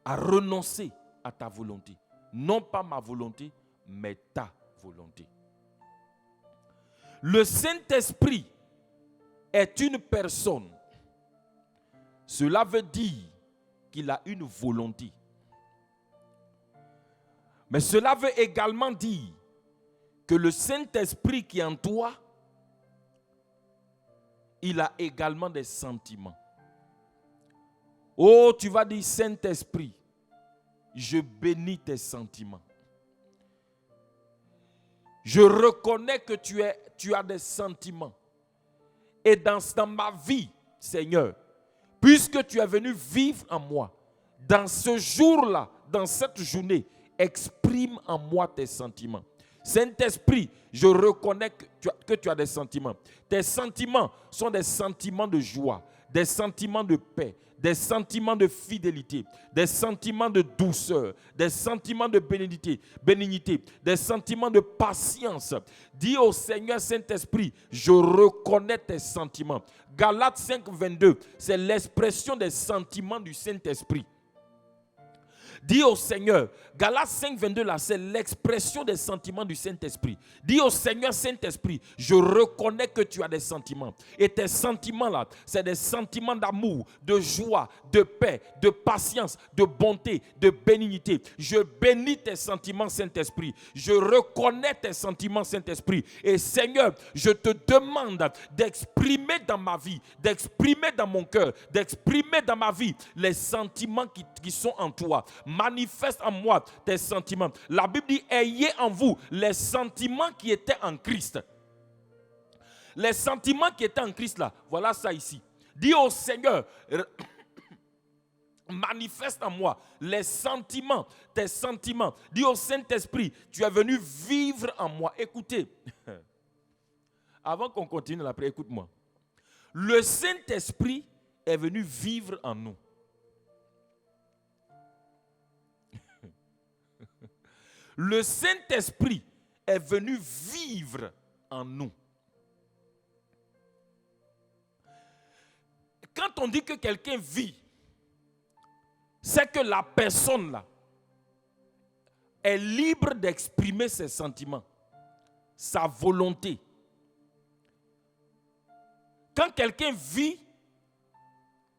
À renoncer à ta volonté. Non pas ma volonté, mais ta volonté. Le Saint-Esprit est une personne. Cela veut dire qu'il a une volonté. Mais cela veut également dire que le Saint-Esprit qui est en toi, il a également des sentiments. Oh, tu vas dire, Saint-Esprit, je bénis tes sentiments. Je reconnais que tu as des sentiments. Et dans ma vie, Seigneur, puisque tu es venu vivre en moi, dans ce jour-là, dans cette journée, exprime en moi tes sentiments. Saint-Esprit, je reconnais que tu as des sentiments. Tes sentiments sont des sentiments de joie, des sentiments de paix, des sentiments de fidélité, des sentiments de douceur, des sentiments de bénignité, des sentiments de patience. Dis au Seigneur Saint-Esprit, je reconnais tes sentiments. Galates 5, 22, c'est l'expression des sentiments du Saint-Esprit. Dis au Seigneur, Galates 5, 22 là, c'est l'expression des sentiments du Saint-Esprit. Dis au Seigneur Saint-Esprit, je reconnais que tu as des sentiments. Et tes sentiments là, c'est des sentiments d'amour, de joie, de paix, de patience, de bonté, de bénignité. Je bénis tes sentiments Saint-Esprit. Je reconnais tes sentiments Saint-Esprit. Et Seigneur, je te demande d'exprimer dans ma vie, d'exprimer dans mon cœur, d'exprimer dans ma vie les sentiments qui sont en toi. Manifeste en moi tes sentiments. La Bible dit, ayez en vous les sentiments qui étaient en Christ. Les sentiments qui étaient en Christ là, voilà ça ici. Dis au Seigneur, manifeste en moi les sentiments, tes sentiments. Dis au Saint-Esprit, tu es venu vivre en moi. Écoutez, avant qu'on continue la prière, écoute-moi. Le Saint-Esprit est venu vivre en nous. Le Saint-Esprit est venu vivre en nous. Quand on dit que quelqu'un vit, c'est que la personne là est libre d'exprimer ses sentiments, sa volonté. Quand quelqu'un vit,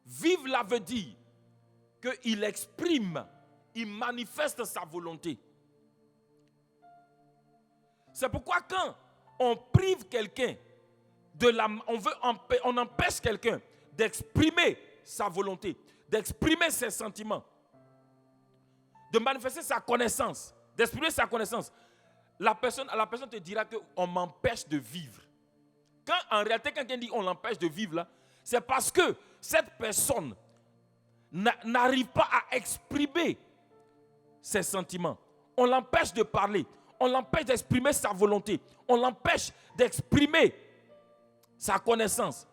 vivre là veut dire qu'il exprime, il manifeste sa volonté. C'est pourquoi quand on prive quelqu'un on empêche quelqu'un d'exprimer sa volonté, d'exprimer ses sentiments, de manifester sa connaissance, d'exprimer sa connaissance, la personne te dira qu'on m'empêche de vivre. Quand en réalité quelqu'un dit on l'empêche de vivre là, c'est parce que cette personne n'arrive pas à exprimer ses sentiments. On l'empêche de parler. On l'empêche d'exprimer sa volonté. On l'empêche d'exprimer sa connaissance.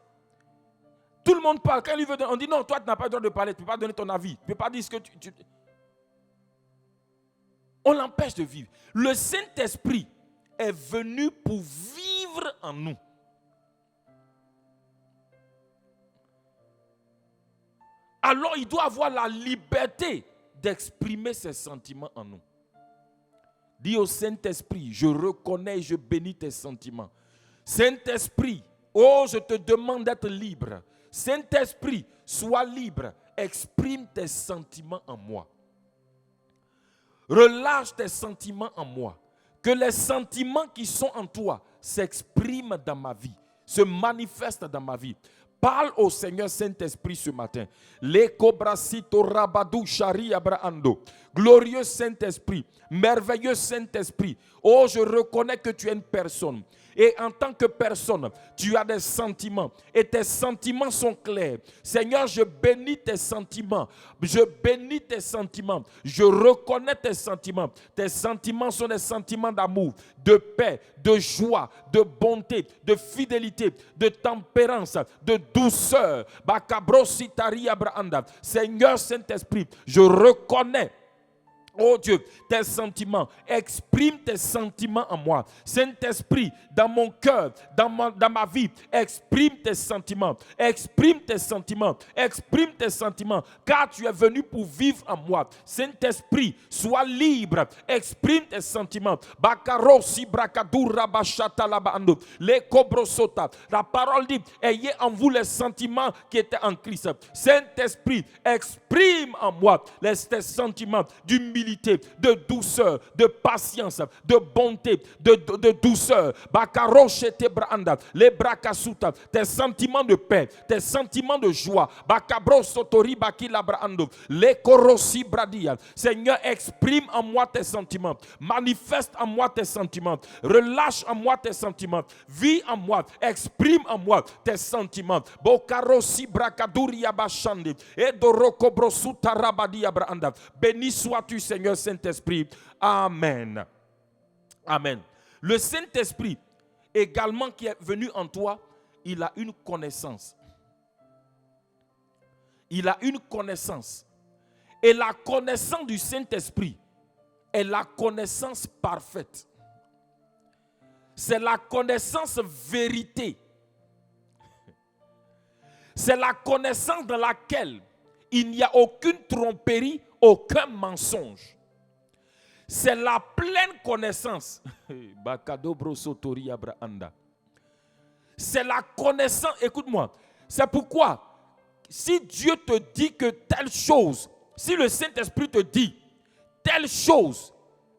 Tout le monde parle. Quand il veut, on dit non, toi tu n'as pas le droit de parler. Tu ne peux pas donner ton avis. Tu ne peux pas dire ce que tu... On l'empêche de vivre. Le Saint-Esprit est venu pour vivre en nous. Alors il doit avoir la liberté d'exprimer ses sentiments en nous. Dis au Saint-Esprit, je reconnais et je bénis tes sentiments. Saint-Esprit, oh, je te demande d'être libre. Saint-Esprit, sois libre. Exprime tes sentiments en moi. Relâche tes sentiments en moi. Que les sentiments qui sont en toi s'expriment dans ma vie, se manifestent dans ma vie. Parle au Seigneur Saint-Esprit ce matin. Glorieux Saint-Esprit, merveilleux Saint-Esprit. Oh, je reconnais que tu es une personne. Et en tant que personne, tu as des sentiments. Et tes sentiments sont clairs. Seigneur, je bénis tes sentiments. Je bénis tes sentiments. Je reconnais tes sentiments. Tes sentiments sont des sentiments d'amour, de paix, de joie, de bonté, de fidélité, de tempérance, de douceur. Seigneur Saint-Esprit, je reconnais, oh Dieu, tes sentiments. Exprime tes sentiments en moi. Saint-Esprit, dans mon cœur, dans ma vie, exprime tes sentiments. Exprime tes sentiments. Exprime tes sentiments. Car tu es venu pour vivre en moi. Saint-Esprit, sois libre. Exprime tes sentiments. La parole dit, ayez en vous les sentiments qui étaient en Christ. Saint-Esprit, exprime en moi tes sentiments d'humilité, d'humilité, de douceur, de patience, de bonté, de douceur. Bakaroshete branda, les brakasuta, tes sentiments de paix, tes sentiments de joie. Bakabro sotori bakila brando, les korosi bradia. Seigneur, exprime en moi tes sentiments, manifeste en moi tes sentiments, relâche en moi tes sentiments, vis en moi, exprime en moi tes sentiments. Bokarosi brakaduria bashande, edoroko brosuta rabadia branda. Béni sois-tu, Seigneur Saint-Esprit. Amen. Amen. Le Saint-Esprit, également qui est venu en toi, il a une connaissance. Il a une connaissance. Et la connaissance du Saint-Esprit est la connaissance parfaite. C'est la connaissance vérité. C'est la connaissance dans laquelle il n'y a aucune tromperie, aucun mensonge. C'est la pleine connaissance. C'est la connaissance. Écoute-moi. C'est pourquoi, si Dieu te dit que telle chose, si le Saint-Esprit te dit telle chose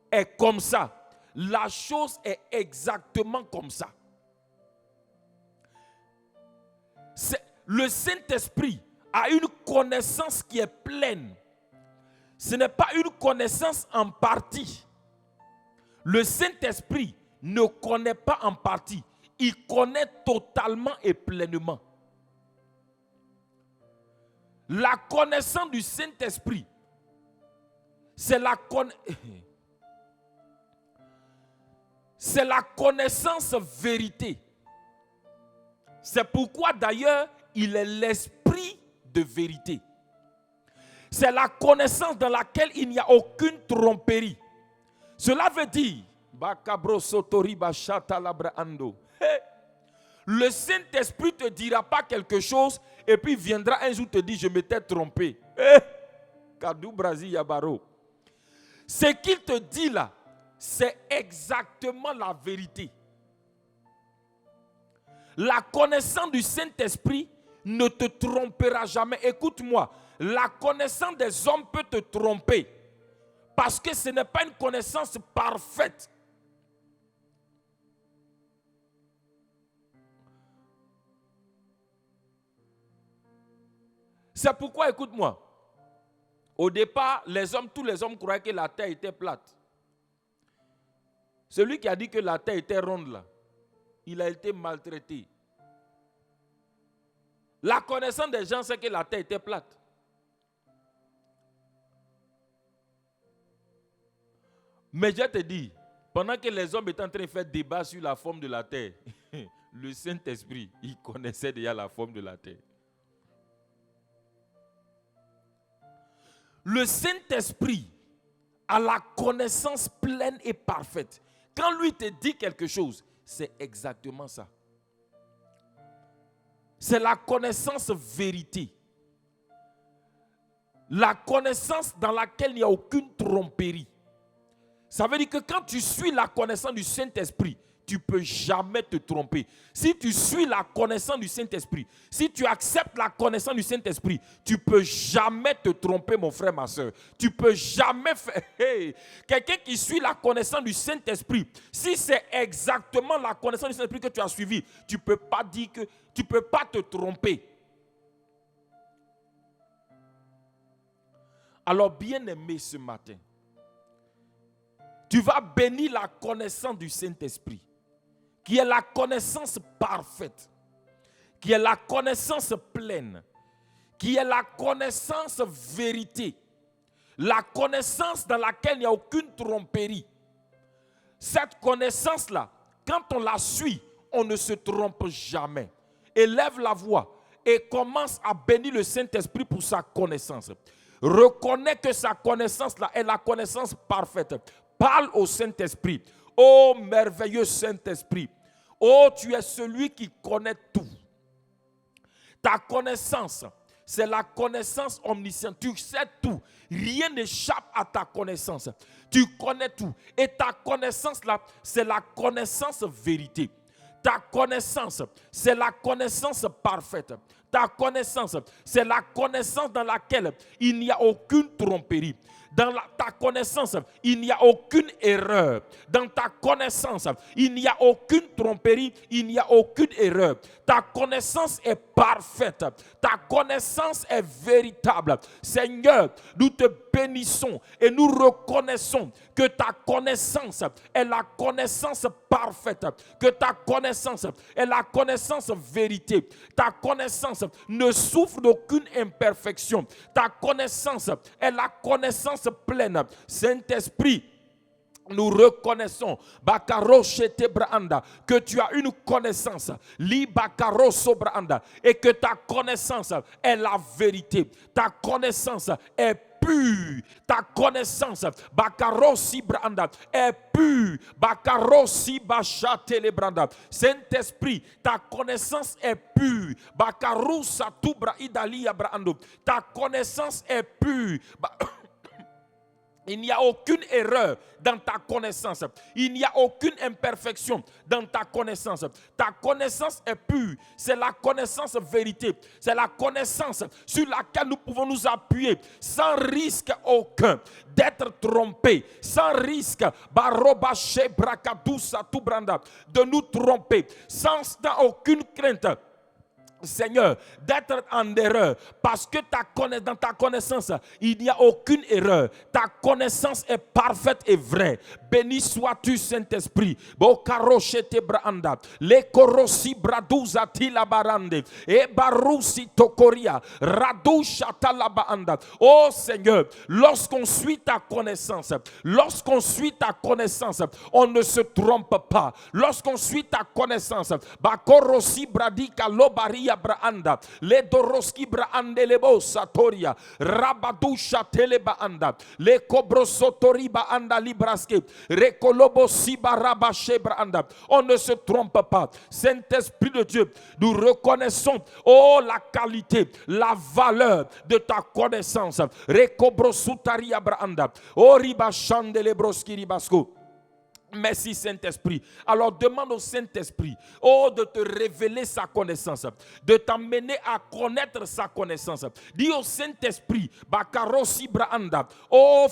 est comme ça, la chose est exactement comme ça. Le Saint-Esprit a une connaissance qui est pleine. Ce n'est pas une connaissance en partie. Le Saint-Esprit ne connaît pas en partie. Il connaît totalement et pleinement. La connaissance du Saint-Esprit, c'est la connaissance vérité. C'est pourquoi d'ailleurs, il est l'esprit de vérité. C'est la connaissance dans laquelle il n'y a aucune tromperie. Cela veut dire, le Saint-Esprit ne te dira pas quelque chose et puis viendra un jour te dire, je m'étais trompé. Ce qu'il te dit là, c'est exactement la vérité. La connaissance du Saint-Esprit ne te trompera jamais. Écoute-moi, la connaissance des hommes peut te tromper parce que ce n'est pas une connaissance parfaite. C'est pourquoi, écoute-moi, au départ, tous les hommes croyaient que la terre était plate. Celui qui a dit que la terre était ronde là, il a été maltraité. La connaissance des gens, c'est que la terre était plate. Mais je te dis, pendant que les hommes étaient en train de faire débat sur la forme de la terre, le Saint-Esprit, il connaissait déjà la forme de la terre. Le Saint-Esprit a la connaissance pleine et parfaite. Quand lui te dit quelque chose, c'est exactement ça. C'est la connaissance vérité. La connaissance dans laquelle il n'y a aucune tromperie. Ça veut dire que quand tu suis la connaissance du Saint-Esprit, tu ne peux jamais te tromper. Si tu suis la connaissance du Saint-Esprit, si tu acceptes la connaissance du Saint-Esprit, tu ne peux jamais te tromper, mon frère, ma soeur. Tu ne peux jamais faire... Hey, quelqu'un qui suit la connaissance du Saint-Esprit, si c'est exactement la connaissance du Saint-Esprit que tu as suivi, tu ne peux pas dire que... Tu ne peux pas te tromper. Alors, bien-aimé, ce matin, tu vas bénir la connaissance du Saint-Esprit, qui est la connaissance parfaite, qui est la connaissance pleine, qui est la connaissance vérité, la connaissance dans laquelle il n'y a aucune tromperie. Cette connaissance-là, quand on la suit, on ne se trompe jamais. Élève la voix et commence à bénir le Saint-Esprit pour sa connaissance. Reconnais que sa connaissance-là est la connaissance parfaite. Parle au Saint-Esprit. Oh merveilleux Saint-Esprit. Oh, tu es celui qui connaît tout. Ta connaissance, c'est la connaissance omnisciente. Tu sais tout. Rien n'échappe à ta connaissance. Tu connais tout. Et ta connaissance là, c'est la connaissance vérité. Ta connaissance, c'est la connaissance parfaite. Ta connaissance, c'est la connaissance dans laquelle il n'y a aucune tromperie. Dans ta connaissance, il n'y a aucune erreur. Dans ta connaissance, il n'y a aucune tromperie, il n'y a aucune erreur. Ta connaissance est parfaite. Ta connaissance est véritable. Seigneur, nous te bénissons et nous reconnaissons que ta connaissance est la connaissance parfaite. Que ta connaissance est la connaissance vérité. Ta connaissance ne souffre d'aucune imperfection. Ta connaissance est la connaissance pleine. Saint-Esprit, nous reconnaissons que tu as une connaissance et que ta connaissance est la vérité. Ta connaissance est pure. Ta connaissance est pure. Saint-Esprit, ta connaissance est pure. Ta connaissance est pure. Il n'y a aucune erreur dans ta connaissance. Il n'y a aucune imperfection dans ta connaissance. Ta connaissance est pure. C'est la connaissance vérité. C'est la connaissance sur laquelle nous pouvons nous appuyer sans risque aucun d'être trompés. Sans risque de nous tromper. Sans aucune crainte, Seigneur, d'être en erreur, parce que dans ta connaissance, il n'y a aucune erreur. Ta connaissance est parfaite et vraie. Béni sois-tu, Saint-Esprit. Oh Seigneur, lorsqu'on suit ta connaissance, on ne se trompe pas. Lorsqu'on suit ta connaissance, Braanda, le doroski braande lebo satoria, rabadusha telebaanda, le cobrosotori baanda libraske, recolobo sibaraba shebraanda. On ne se trompe pas. Saint-Esprit de Dieu, nous reconnaissons, la qualité, la valeur de ta connaissance. Recobrosutaria braanda, riba chandele broski ribasco. Merci Saint-Esprit. Alors demande au Saint-Esprit de te révéler sa connaissance, de t'amener à connaître sa connaissance. Dis au Saint-Esprit, Bakarosi Braanda,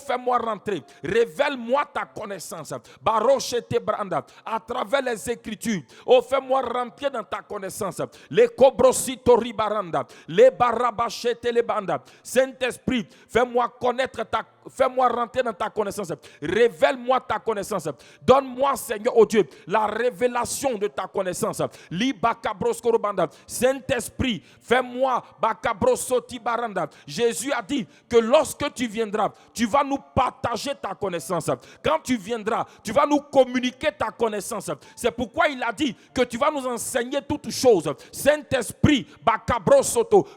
fais-moi rentrer, révèle-moi ta connaissance. Barochete Braanda, à travers les Écritures. Fais-moi rentrer dans ta connaissance. Les Kobrositori Baranda, les Barabachete les Banda. Saint-Esprit, fais-moi rentrer dans ta connaissance. Révèle-moi ta connaissance. Donne-moi, Seigneur, oh Dieu, la révélation de ta connaissance. Saint-Esprit, fais-moi Jésus a dit que lorsque tu viendras, tu vas nous partager ta connaissance. Quand tu viendras, tu vas nous communiquer ta connaissance. C'est pourquoi il a dit que tu vas nous enseigner toutes choses. Saint-Esprit,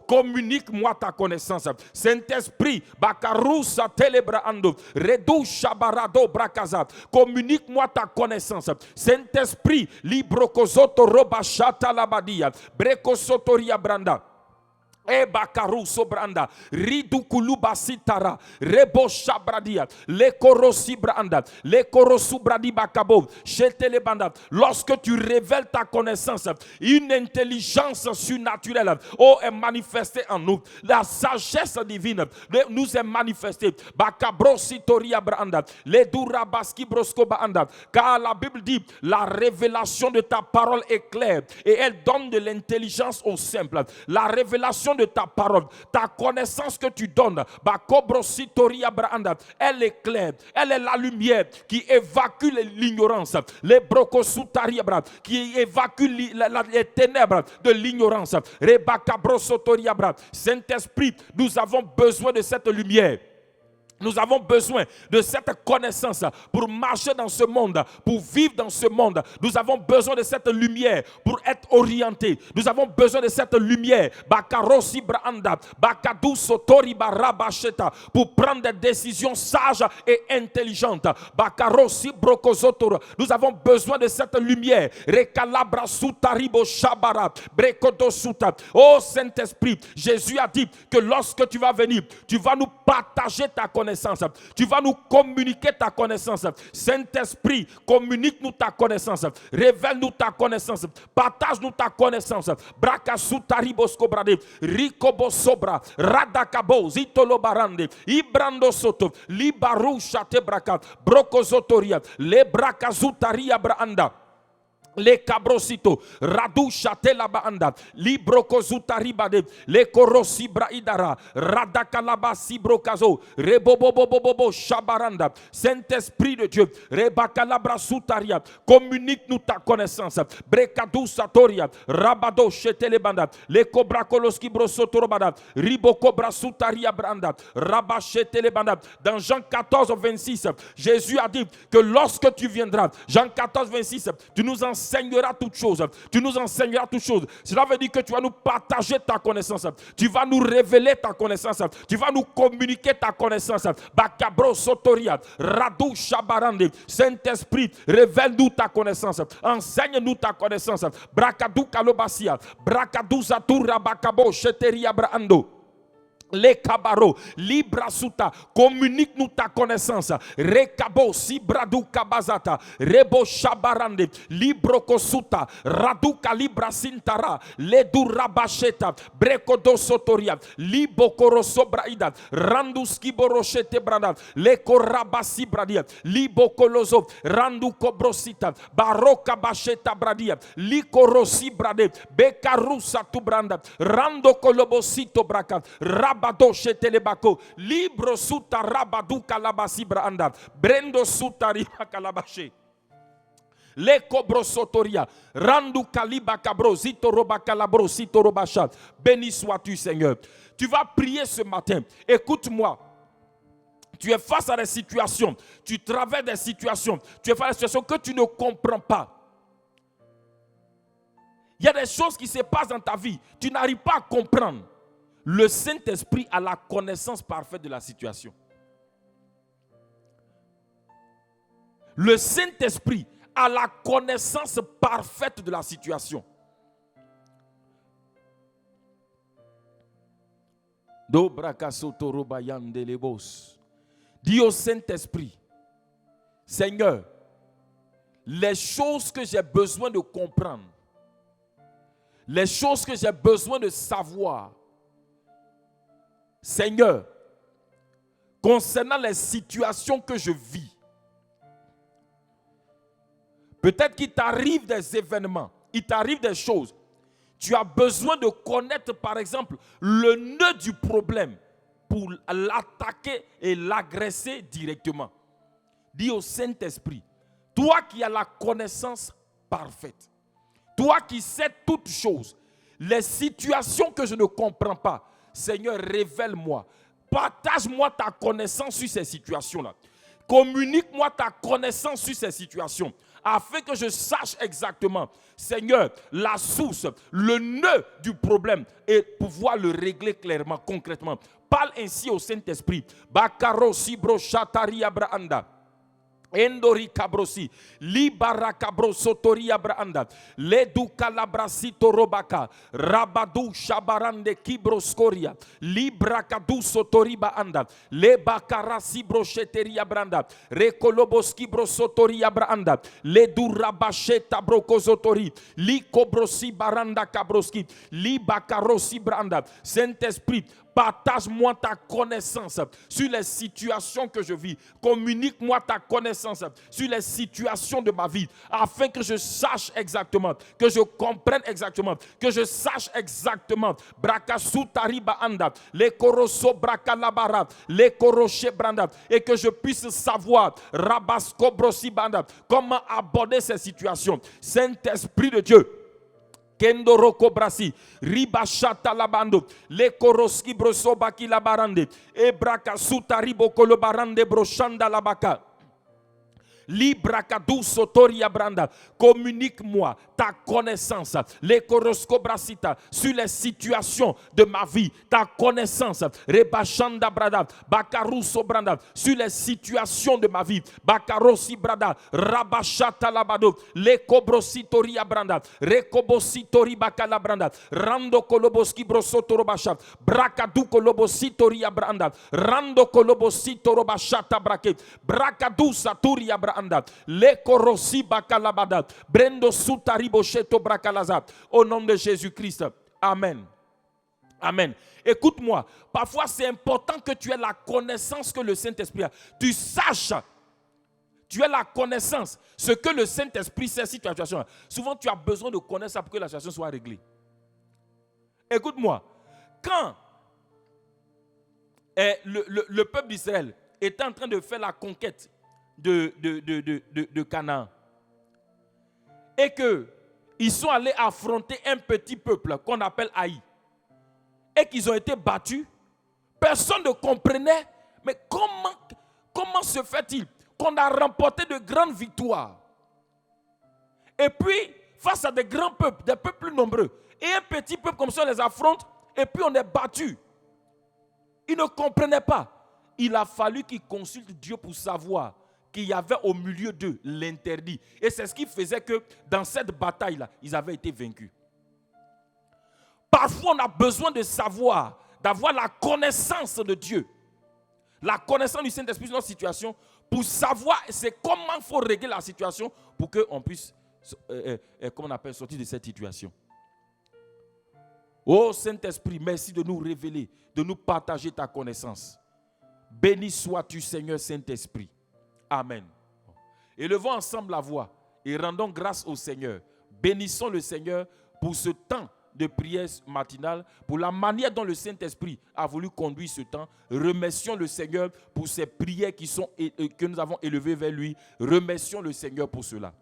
communique-moi ta connaissance. Saint-Esprit, communique-moi ta connaissance. Saint-Esprit, librokozoto robashata labadia, brekosotoria branda. Ebakaru sobranda ridukuluba sitara rebo shabradia le korosi branda le korosubradi bakabo chetele banda. Lorsque tu révèles ta connaissance, une intelligence surnaturelle est manifestée en nous. La sagesse divine nous est manifestée. Bakabro sitoria branda le durabaski brosko banda. Car la Bible dit la révélation de ta parole est claire et elle donne de l'intelligence aux simples. La révélation de ta parole, ta connaissance que tu donnes, elle est claire, elle est la lumière qui évacue l'ignorance, les brokosutariabra qui évacue les ténèbres de l'ignorance. Saint-Esprit, nous avons besoin de cette lumière. Nous avons besoin de cette connaissance pour marcher dans ce monde, pour vivre dans ce monde. Nous avons besoin de cette lumière pour être orientés. Nous avons besoin de cette lumière pour prendre des décisions sages et intelligentes. Nous avons besoin de cette lumière. Oh Saint-Esprit, Jésus a dit que lorsque tu vas venir, tu vas nous partager ta connaissance. connaissance. Tu vas nous communiquer ta connaissance. Saint-Esprit, communique-nous ta connaissance. Révèle-nous ta connaissance. Partage-nous ta connaissance. Braka sutaribosko brade. Rikobo sobra. Radakabo. Zitolo barande. Ibrando soto. Libaru shate braka. Broko zotoria. Le braka zutaria braanda. Le cabrosito, radu chatela baanda, libro kozuta ribade, le korosi braidara, radakalaba sibrokazo, rebobobobobobo shabaranda, Saint-Esprit de Dieu, rebakalabra sutaria, communique-nous ta connaissance, brekadou satoria, rabado chetelebanda, le cobra koloski brosotorobada, ribo cobra sutaria branda, rabachetelebanda. Dans Jean 14, 26, Jésus a dit que lorsque tu viendras, Jean 14, 26, tu nous enseigneras toutes choses. Tu nous enseigneras toutes choses. Cela veut dire que tu vas nous partager ta connaissance. Tu vas nous révéler ta connaissance. Tu vas nous communiquer ta connaissance. Bakabro sotoria, radou shabarande. Saint-Esprit, révèle-nous ta connaissance. Enseigne-nous ta connaissance. Brakadou kalobasia, brakadou zatura bakabo sheteria braando. Les kabaro, libra suta, communique-nous ta connaissance. Rekabo, sibradou kabazata, rebo shabarande, libro kosuta, raduka libra sintara, ledu rabacheta, brekodo sotoria, libo koroso braida, randu skiboroshete brada, le korabasi bradia, libo kolozo, randu kobrosita, baroka bacheta bradia, likorosi brade, bekarusa tu branda, rando kolobosito braka, Rabado shetelebako, libro suta rabadu kalabasi branda, brendo suta riba kalabashe. Le cobro sotoria, randu kaliba kabro, zito roba kalabro, zito robacha. Béni sois-tu, Seigneur. Tu vas prier ce matin. Écoute-moi. Tu es face à des situations. Tu traverses des situations. Tu es face à des situations que tu ne comprends pas. Il y a des choses qui se passent dans ta vie. Tu n'arrives pas à comprendre. Le Saint-Esprit a la connaissance parfaite de la situation. Le Saint-Esprit a la connaissance parfaite de la situation. Dis au Saint-Esprit, Seigneur, les choses que j'ai besoin de comprendre, les choses que j'ai besoin de savoir, Seigneur, concernant les situations que je vis, peut-être qu'il t'arrive des événements, il t'arrive des choses. Tu as besoin de connaître, par exemple, le nœud du problème pour l'attaquer et l'agresser directement. Dis au Saint-Esprit, toi qui as la connaissance parfaite, toi qui sais toutes choses, les situations que je ne comprends pas, Seigneur, révèle-moi. Partage-moi ta connaissance sur ces situations-là. Communique-moi ta connaissance sur ces situations. Afin que je sache exactement, Seigneur, la source, le nœud du problème et pouvoir le régler clairement, concrètement. Parle ainsi au Saint-Esprit. Bakaro sibro shatari abraanda. Endori kabrosi, libara kabroso tori abraanda, ledu kalabrasi torobaka, rabadu shabarande kibroskoria, libra kadu sotori baanda, le bakarasi brocheteri abranda, rekolobos kibrosotori abranda, ledu rabasheta brokozotori, li kobrosi baranda kabroski, li bakarosi branda. Saint-Esprit, partage-moi ta connaissance sur les situations que je vis. Communique-moi ta connaissance sur les situations de ma vie, afin que je sache exactement, que je comprenne exactement, que je sache exactement. Brakasutariba anda, les koroso brakalabara, les koroche branda, et que je puisse savoir rabasko brosibanda, comment aborder ces situations. Saint-Esprit de Dieu, Kendoroko brasi, ribashata labando, le koroski brosobaki labarande, ebraka suta ribo kolobarande broshanda labaka. Librakadou sotoria branda. Communique-moi ta connaissance, les koroscobracita, sur les situations de ma vie, ta connaissance, rebachanda brada, bakarou sobranda, sur les situations de ma vie, bakarosi brada, rabachata labado, les kobrositoria branda, rekobositori bakala branda, rando koloboski brosotoro basha, brakadu kolobositoria branda, rando kolobositoro bashata brake, brakadu saturia branda, les korosi bakalabada, brendo sutaribo sheto brakalaza, au nom de Jésus-Christ. Amen. Amen. Écoute-moi, parfois c'est important que tu aies la connaissance que le Saint-Esprit a. Tu saches, tu as la connaissance, ce que le Saint-Esprit sait si tu as une situation. Souvent tu as besoin de connaître ça pour que la situation soit réglée. Écoute-moi, quand le peuple d'Israël était en train de faire la conquête de Canaan, et qu'ils sont allés affronter un petit peuple qu'on appelle Haï, et qu'ils ont été battus, personne ne comprenait, mais comment se fait-il qu'on a remporté de grandes victoires, et puis face à des grands peuples, des peuples plus nombreux, et un petit peuple comme ça, on les affronte, et puis on est battu. Ils ne comprenaient pas. Il a fallu qu'ils consultent Dieu pour savoir qu'il y avait au milieu d'eux l'interdit. Et c'est ce qui faisait que dans cette bataille-là, ils avaient été vaincus. Parfois, on a besoin de savoir, d'avoir la connaissance de Dieu, la connaissance du Saint-Esprit dans notre situation, pour savoir c'est comment il faut régler la situation pour qu'on puisse, comment on appelle, sortir de cette situation. Oh Saint-Esprit, merci de nous révéler, de nous partager ta connaissance. Béni sois-tu, Seigneur Saint-Esprit. Amen. Élevons ensemble la voix et rendons grâce au Seigneur. Bénissons le Seigneur pour ce temps de prière matinale, pour la manière dont le Saint-Esprit a voulu conduire ce temps. Remercions le Seigneur pour ces prières que nous avons élevées vers lui. Remercions le Seigneur pour cela.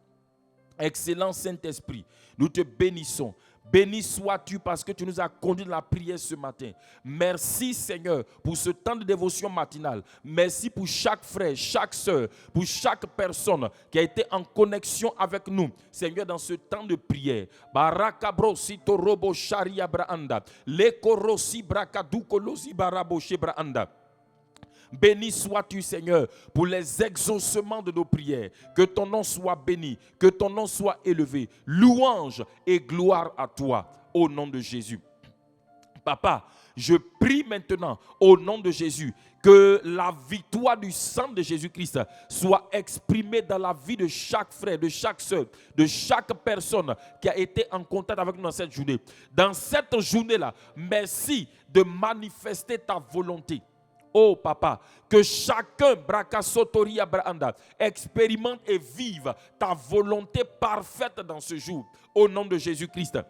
Excellent Saint-Esprit, nous te bénissons. Béni sois-tu parce que tu nous as conduits dans la prière ce matin. Merci Seigneur pour ce temps de dévotion matinale. Merci pour chaque frère, chaque soeur, pour chaque personne qui a été en connexion avec nous. Seigneur, dans ce temps de prière. Barakabro sito robo sharia braanda. Lekorosi brakadu kolosi barabo shebraanda. Béni sois-tu, Seigneur, pour les exaucements de nos prières. Que ton nom soit béni, que ton nom soit élevé. Louange et gloire à toi, au nom de Jésus. Papa, je prie maintenant, au nom de Jésus, que la victoire du sang de Jésus-Christ soit exprimée dans la vie de chaque frère, de chaque soeur, de chaque personne qui a été en contact avec nous dans cette journée. Dans cette journée-là, merci de manifester ta volonté. Oh papa, que chacun brakasotoria branda expérimente et vive ta volonté parfaite dans ce jour, au nom de Jésus-Christ.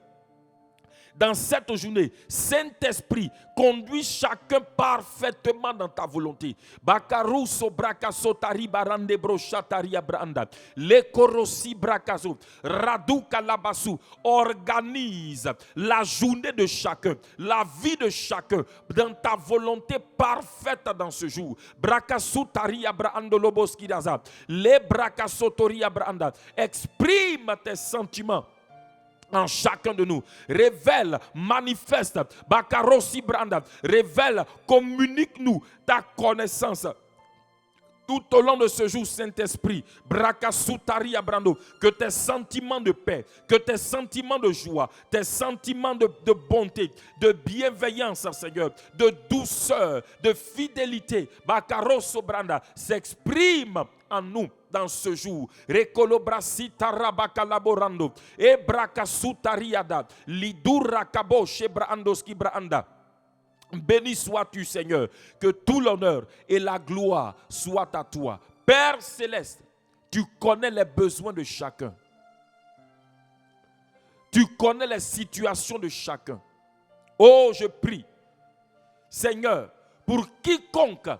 Dans cette journée, Saint-Esprit, conduis chacun parfaitement dans ta volonté. Bakaruso brakasotari barande brochataria branda. Le korosi brakaso. Radu kalabasu. Organise la journée de chacun, la vie de chacun, dans ta volonté parfaite dans ce jour. Brakasutaria brando loboskidaza. Le brakasotoria branda. Exprime tes sentiments en chacun de nous. Révèle, manifeste, Bakarosi Branda, révèle, communique-nous ta connaissance. Tout au long de ce jour, Saint-Esprit, Brakasutaria Brando, que tes sentiments de paix, que tes sentiments de joie, tes sentiments de bonté, de bienveillance, Seigneur, de douceur, de fidélité, Bakaroso Branda, s'expriment en nous dans ce jour. Rekolobrasita rabakalaborando, ebrakasutariada, lidurakabo shebrandoski branda. Béni sois-tu, Seigneur, que tout l'honneur et la gloire soient à toi. Père céleste, tu connais les besoins de chacun. Tu connais les situations de chacun. Oh, je prie, Seigneur, pour quiconque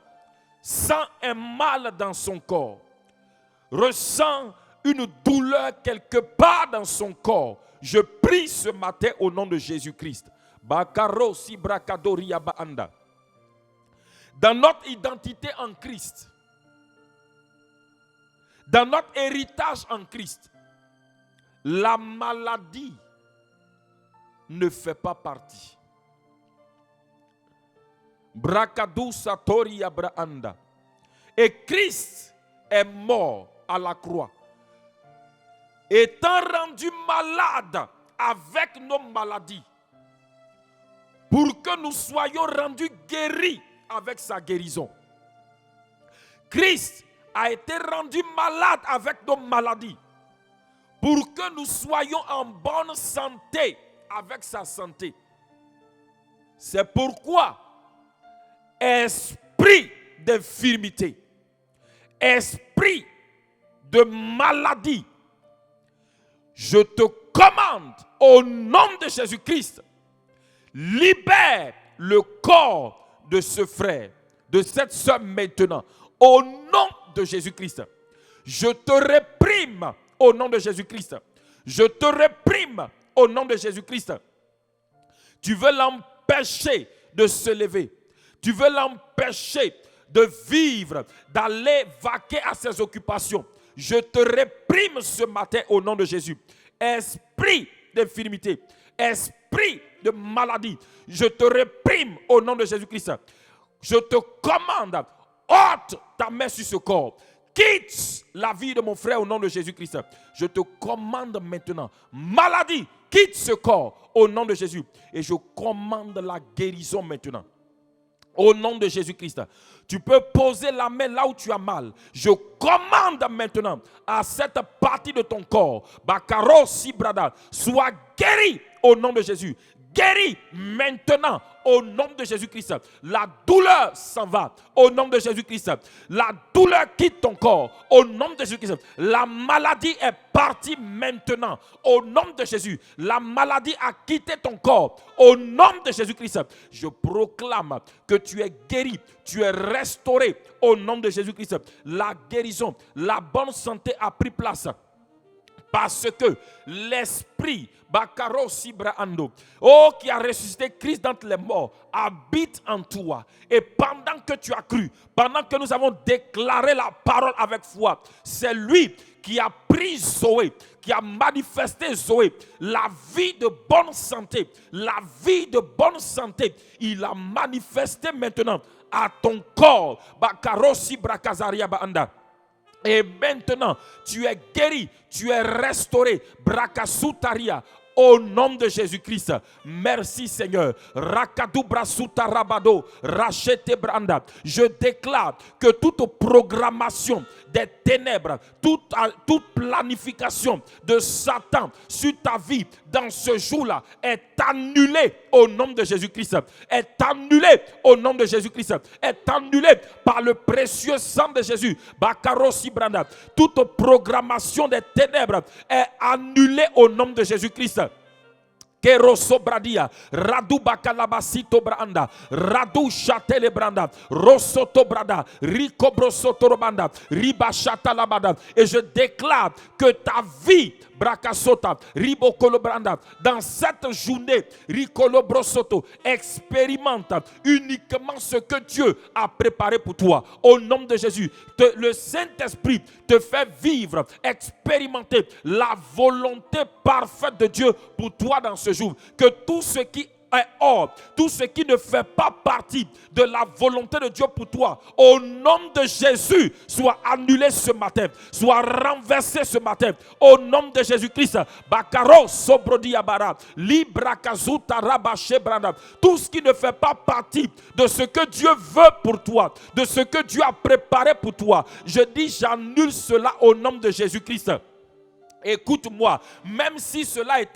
sent un mal dans son corps, ressent une douleur quelque part dans son corps, je prie ce matin au nom de Jésus-Christ. Dans notre identité en Christ, Dans notre héritage en Christ, la maladie ne fait pas partie. Brakadou Satori Abrahanda. Et Christ est mort à la croix, étant rendu malade avec nos maladies, pour que nous soyons rendus guéris avec sa guérison. Christ a été rendu malade avec nos maladies, pour que nous soyons en bonne santé avec sa santé. C'est pourquoi, esprit d'infirmité, esprit de maladie, je te commande au nom de Jésus-Christ, libère le corps de ce frère, de cette sœur maintenant, au nom de Jésus-Christ. Je te réprime au nom de Jésus-Christ. Je te réprime au nom de Jésus-Christ. Tu veux l'empêcher de se lever. Tu veux l'empêcher de vivre, d'aller vaquer à ses occupations. Je te réprime ce matin au nom de Jésus. Esprit d'infirmité, esprit de maladie, je te réprime au nom de Jésus-Christ. Je te commande, ôte ta main sur ce corps. Quitte la vie de mon frère au nom de Jésus-Christ. Je te commande maintenant, maladie, quitte ce corps au nom de Jésus. Et je commande la guérison maintenant. Au nom de Jésus-Christ. Tu peux poser la main là où tu as mal. Je commande maintenant à cette partie de ton corps, Bakaro Sibrada, sois guéri au nom de Jésus. Guéri maintenant au nom de Jésus-Christ. La douleur s'en va au nom de Jésus-Christ. La douleur quitte ton corps au nom de Jésus-Christ. La maladie est partie maintenant au nom de Jésus. La maladie a quitté ton corps au nom de Jésus-Christ. Je proclame que tu es guéri, tu es restauré au nom de Jésus-Christ. La guérison, la bonne santé a pris place. Parce que l'esprit, Bakaro Sibrahando, oh, qui a ressuscité Christ d'entre les morts, habite en toi. Et pendant que tu as cru, pendant que nous avons déclaré la parole avec foi, c'est lui qui a pris Zoé, qui a manifesté Zoé, la vie de bonne santé, la vie de bonne santé. Il a manifesté maintenant à ton corps, Bakaro Sibrakazaria Baanda. Et maintenant, tu es guéri, tu es restauré. Brakasutaria. Au nom de Jésus-Christ, merci Seigneur. Rakadou brasuta rabado, rachete branda. Je déclare que toute programmation des ténèbres, toute planification de Satan sur ta vie dans ce jour-là est annulée au nom de Jésus-Christ. Est annulée au nom de Jésus-Christ. Est annulée par le précieux sang de Jésus. Bakarosi branda. Toute programmation des ténèbres est annulée au nom de Jésus-Christ. Keroso bradia, radu bakalabasito branda, radu chatele branda, rosoto brada, rico brosoto robanda, riba chatalabada. Et je déclare que ta vie, brakasota, ribokolo branda, dans cette journée, ricolo brosoto, expérimente uniquement ce que Dieu a préparé pour toi. Au nom de Jésus, le Saint-Esprit te fait vivre, expérimenter la volonté parfaite de Dieu pour toi dans ce jour. Que tout ce qui est hors, tout ce qui ne fait pas partie de la volonté de Dieu pour toi, au nom de Jésus, soit annulé ce matin, soit renversé ce matin, au nom de Jésus-Christ. Bakaro sobrodiabara, librakazuta rabache branda. Tout ce qui ne fait pas partie de ce que Dieu veut pour toi, de ce que Dieu a préparé pour toi, je dis j'annule cela au nom de Jésus-Christ. Écoute-moi, même si cela est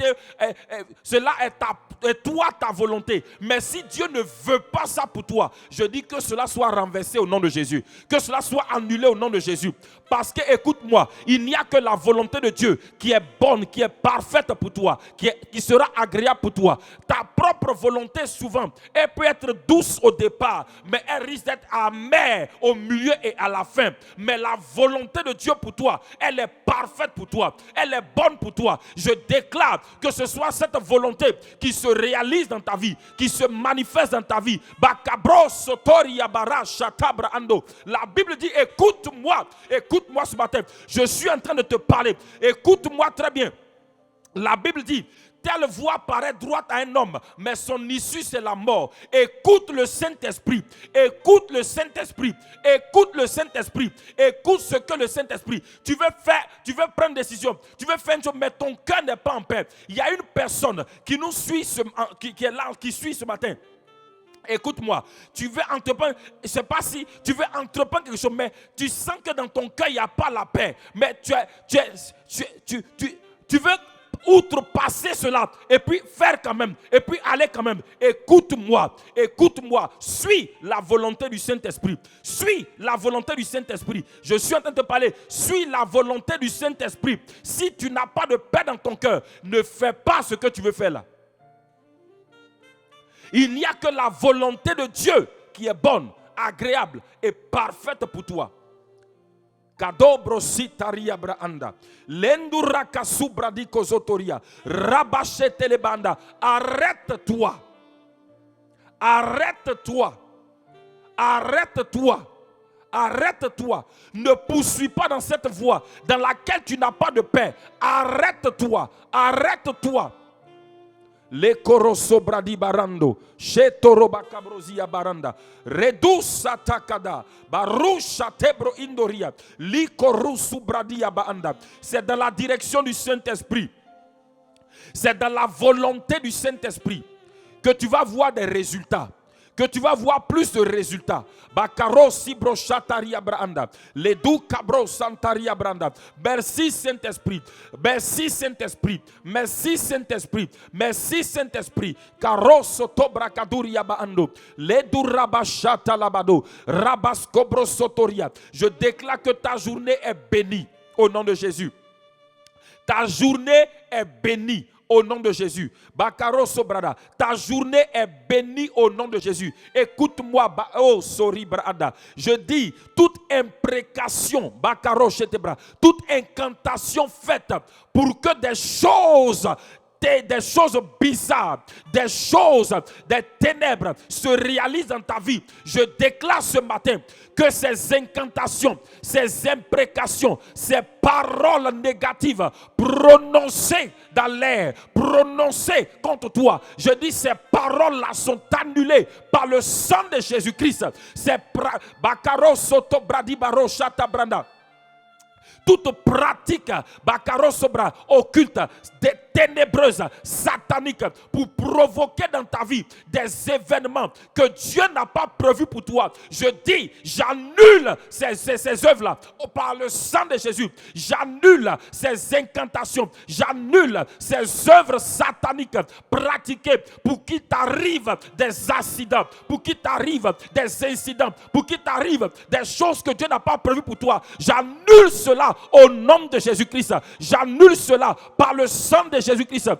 toi ta volonté, mais si Dieu ne veut pas ça pour toi, je dis que cela soit renversé au nom de Jésus, que cela soit annulé au nom de Jésus. Parce que écoute-moi, il n'y a que la volonté de Dieu qui est bonne, qui est parfaite pour toi, qui sera agréable pour toi. Ta propre volonté souvent, elle peut être douce au départ, mais elle risque d'être amère au milieu et à la fin. Mais la volonté de Dieu pour toi, elle est parfaite parfaite pour toi. Elle est bonne pour toi. Je déclare que ce soit cette volonté qui se réalise dans ta vie, qui se manifeste dans ta vie. La Bible dit, écoute-moi ce matin. Je suis en train de te parler. Écoute-moi très bien. La Bible dit, telle voie paraît droite à un homme, mais son issue c'est la mort. Écoute le Saint-Esprit. Écoute le Saint-Esprit. Écoute le Saint-Esprit. Écoute ce que le Saint-Esprit. Tu veux faire, tu veux prendre une décision. Tu veux faire une chose, mais ton cœur n'est pas en paix. Il y a une personne qui nous suit, qui est là, qui suit ce matin. Écoute-moi, tu veux entreprendre, je ne sais pas si tu veux entreprendre quelque chose, mais tu sens que dans ton cœur, il n'y a pas la paix. Mais tu veux outrepasser cela et puis faire quand même, et puis aller quand même. Écoute-moi, suis la volonté du Saint-Esprit. Suis la volonté du Saint-Esprit. Je suis en train de te parler, suis la volonté du Saint-Esprit. Si tu n'as pas de paix dans ton cœur, ne fais pas ce que tu veux faire là. Il n'y a que la volonté de Dieu qui est bonne, agréable et parfaite pour toi. Kadobro sitaria braanda. Lendura kasubradi kozotoria. Rabachete le banda. Arrête-toi. Arrête-toi. Arrête-toi. Arrête-toi. Ne poursuis pas dans cette voie dans laquelle tu n'as pas de paix. Arrête-toi. Arrête-toi. Le koroso bradi barando, shetoro bakabrozia baranda, redusa takada, barusha tebro indoria, li korusu bradia baanda. C'est dans la direction du Saint-Esprit. C'est dans la volonté du Saint-Esprit que tu vas voir des résultats. Que tu vas voir plus de résultats. Bakaro sibro shataria branda. Ledu kabro santaria branda. Merci Saint-Esprit. Merci Saint-Esprit. Merci Saint-Esprit. Merci Saint-Esprit. Karo soto brakaduria baando. Ledu rabashata labado. Rabaskobro sotoria. Je déclare que ta journée est bénie au nom de Jésus. Ta journée est bénie. Au nom de Jésus. Bakaro sobrada. Ta journée est bénie au nom de Jésus. Écoute-moi. Oh, sorry, brada. Je dis, toute imprécation, Bakaro chetebra, toute incantation faite pour que des choses bizarres, des choses, des ténèbres se réalisent dans ta vie. Je déclare ce matin que ces incantations, ces imprécations, ces paroles négatives prononcées dans l'air, prononcées contre toi, je dis ces paroles-là sont annulées par le sang de Jésus-Christ. C'est Bakaro Soto Bradi Baro Shata Branda. Toute pratique occulte, ténébreuse, satanique, pour provoquer dans ta vie des événements que Dieu n'a pas prévus pour toi. Je dis, j'annule ces œuvres-là par le sang de Jésus. J'annule ces incantations. J'annule ces œuvres sataniques pratiquées pour qu'il t'arrive des accidents, pour qu'il t'arrive des incidents, pour qu'il t'arrive des choses que Dieu n'a pas prévues pour toi. J'annule cela au nom de Jésus-Christ. J'annule cela par le sang de Jésus-Christ.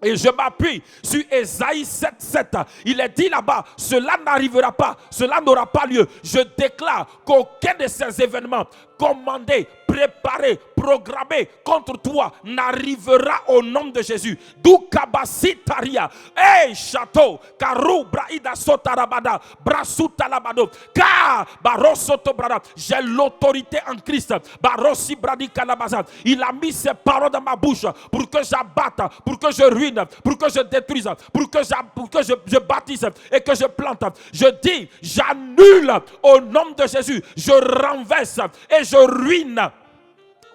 Et je m'appuie sur Ésaïe 7.7. Il est dit là-bas, cela n'arrivera pas, cela n'aura pas lieu. Je déclare qu'aucun de ces événements commandés, préparés, programmés contre toi n'arrivera au nom de Jésus. Doukabasitaria, château, Karou, Braïda Sotarabada, Brasutalabado, Ka, Barosotobrada. J'ai l'autorité en Christ. Barosi Bradi Kalabaza. Il a mis ses paroles dans ma bouche pour que j'abatte, pour que je ruine, pour que je détruise, pour que je bâtisse et que je plante. Je dis, j'annule au nom de Jésus. Je renverse et je ruine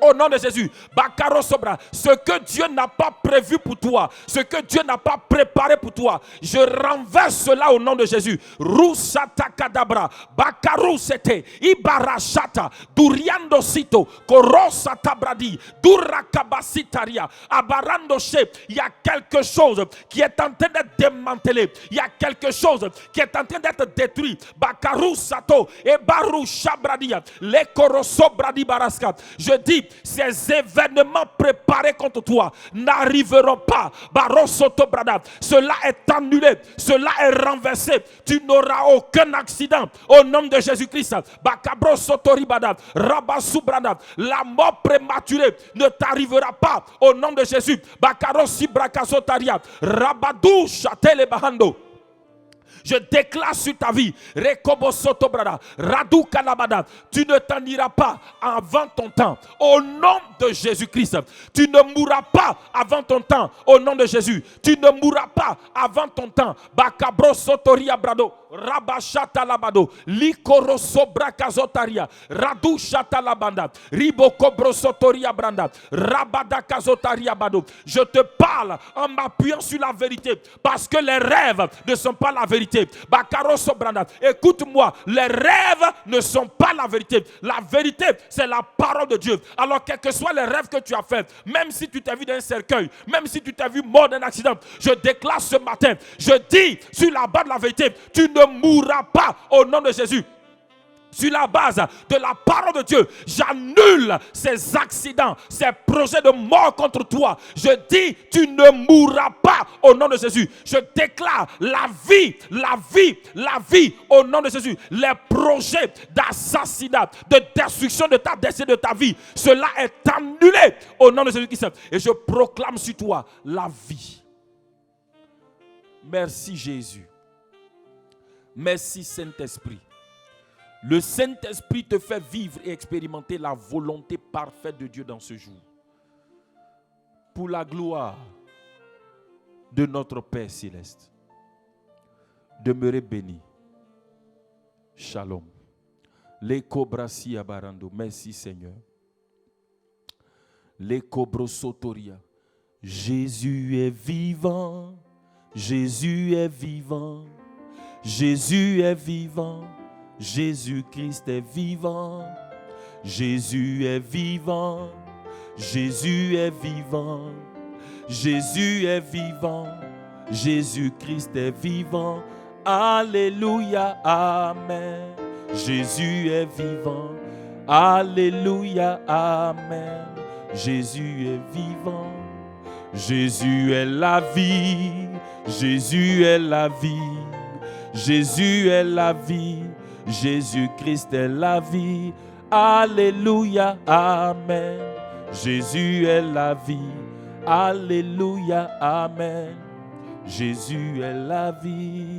au nom de Jésus. Bakaro Sobra. Ce que Dieu n'a pas prévu pour toi, ce que Dieu n'a pas préparé pour toi, je renverse cela au nom de Jésus. Rusata Kadabra. Bakaro Sete. Ibarashata. Duriando Sito. Korosa Tabradi. Durakabasitaria. Abarando She. Il y a quelque chose qui est en train d'être démantelé. Il y a quelque chose qui est en train d'être détruit. Bakaro Sato. Et Baru Shabradia. Le Koroso Bradi Baraska. Je dis, ces événements préparés contre toi n'arriveront pas. Cela est annulé, cela est renversé. Tu n'auras aucun accident au nom de Jésus-Christ. La mort prématurée ne t'arrivera pas au nom de Jésus. Je déclare sur ta vie, tu ne t'en iras pas avant ton temps. Au nom de Jésus-Christ, tu ne mourras pas avant ton temps. Au nom de Jésus, tu ne mourras pas avant ton temps. Bakabro sotoria brado, rabashata labado, likoro sobra kazotaria, radu shata labanda, ribokobro sotoria branda, rabada kazotaria bado. Je te parle en m'appuyant sur la vérité, parce que les rêves ne sont pas la vérité. Écoute-moi, les rêves ne sont pas la vérité. La vérité, c'est la parole de Dieu. Alors, quels que soient les rêves que tu as faits, même si tu t'es vu dans un cercueil, même si tu t'es vu mort d'un accident, je déclare ce matin, je dis sur la base de la vérité, tu ne mourras pas au nom de Jésus. Sur la base de la parole de Dieu, j'annule ces accidents, ces projets de mort contre toi. Je dis, tu ne mourras pas au nom de Jésus. Je déclare la vie, la vie, la vie au nom de Jésus. Les projets d'assassinat, de destruction de ta destinée, de ta vie, cela est annulé au nom de Jésus-Christ. Et je proclame sur toi la vie. Merci Jésus. Merci Saint-Esprit. Le Saint-Esprit te fait vivre et expérimenter la volonté parfaite de Dieu dans ce jour. Pour la gloire de notre Père céleste. Demeurez bénis. Shalom. Les cobrasi abarando. Merci Seigneur. Les cobrosotoria. Jésus est vivant. Jésus est vivant. Jésus est vivant. Jésus-Christ est vivant, Jésus est vivant, Jésus est vivant, Jésus est vivant, Jésus-Christ est vivant, Alléluia, Amen. Jésus est vivant, Alléluia, Amen. Jésus est vivant, Jésus est la vie, Jésus est la vie, Jésus est la vie. Jésus-Christ est la vie. Alléluia, Amen. Jésus est la vie. Alléluia, Amen. Jésus est la vie.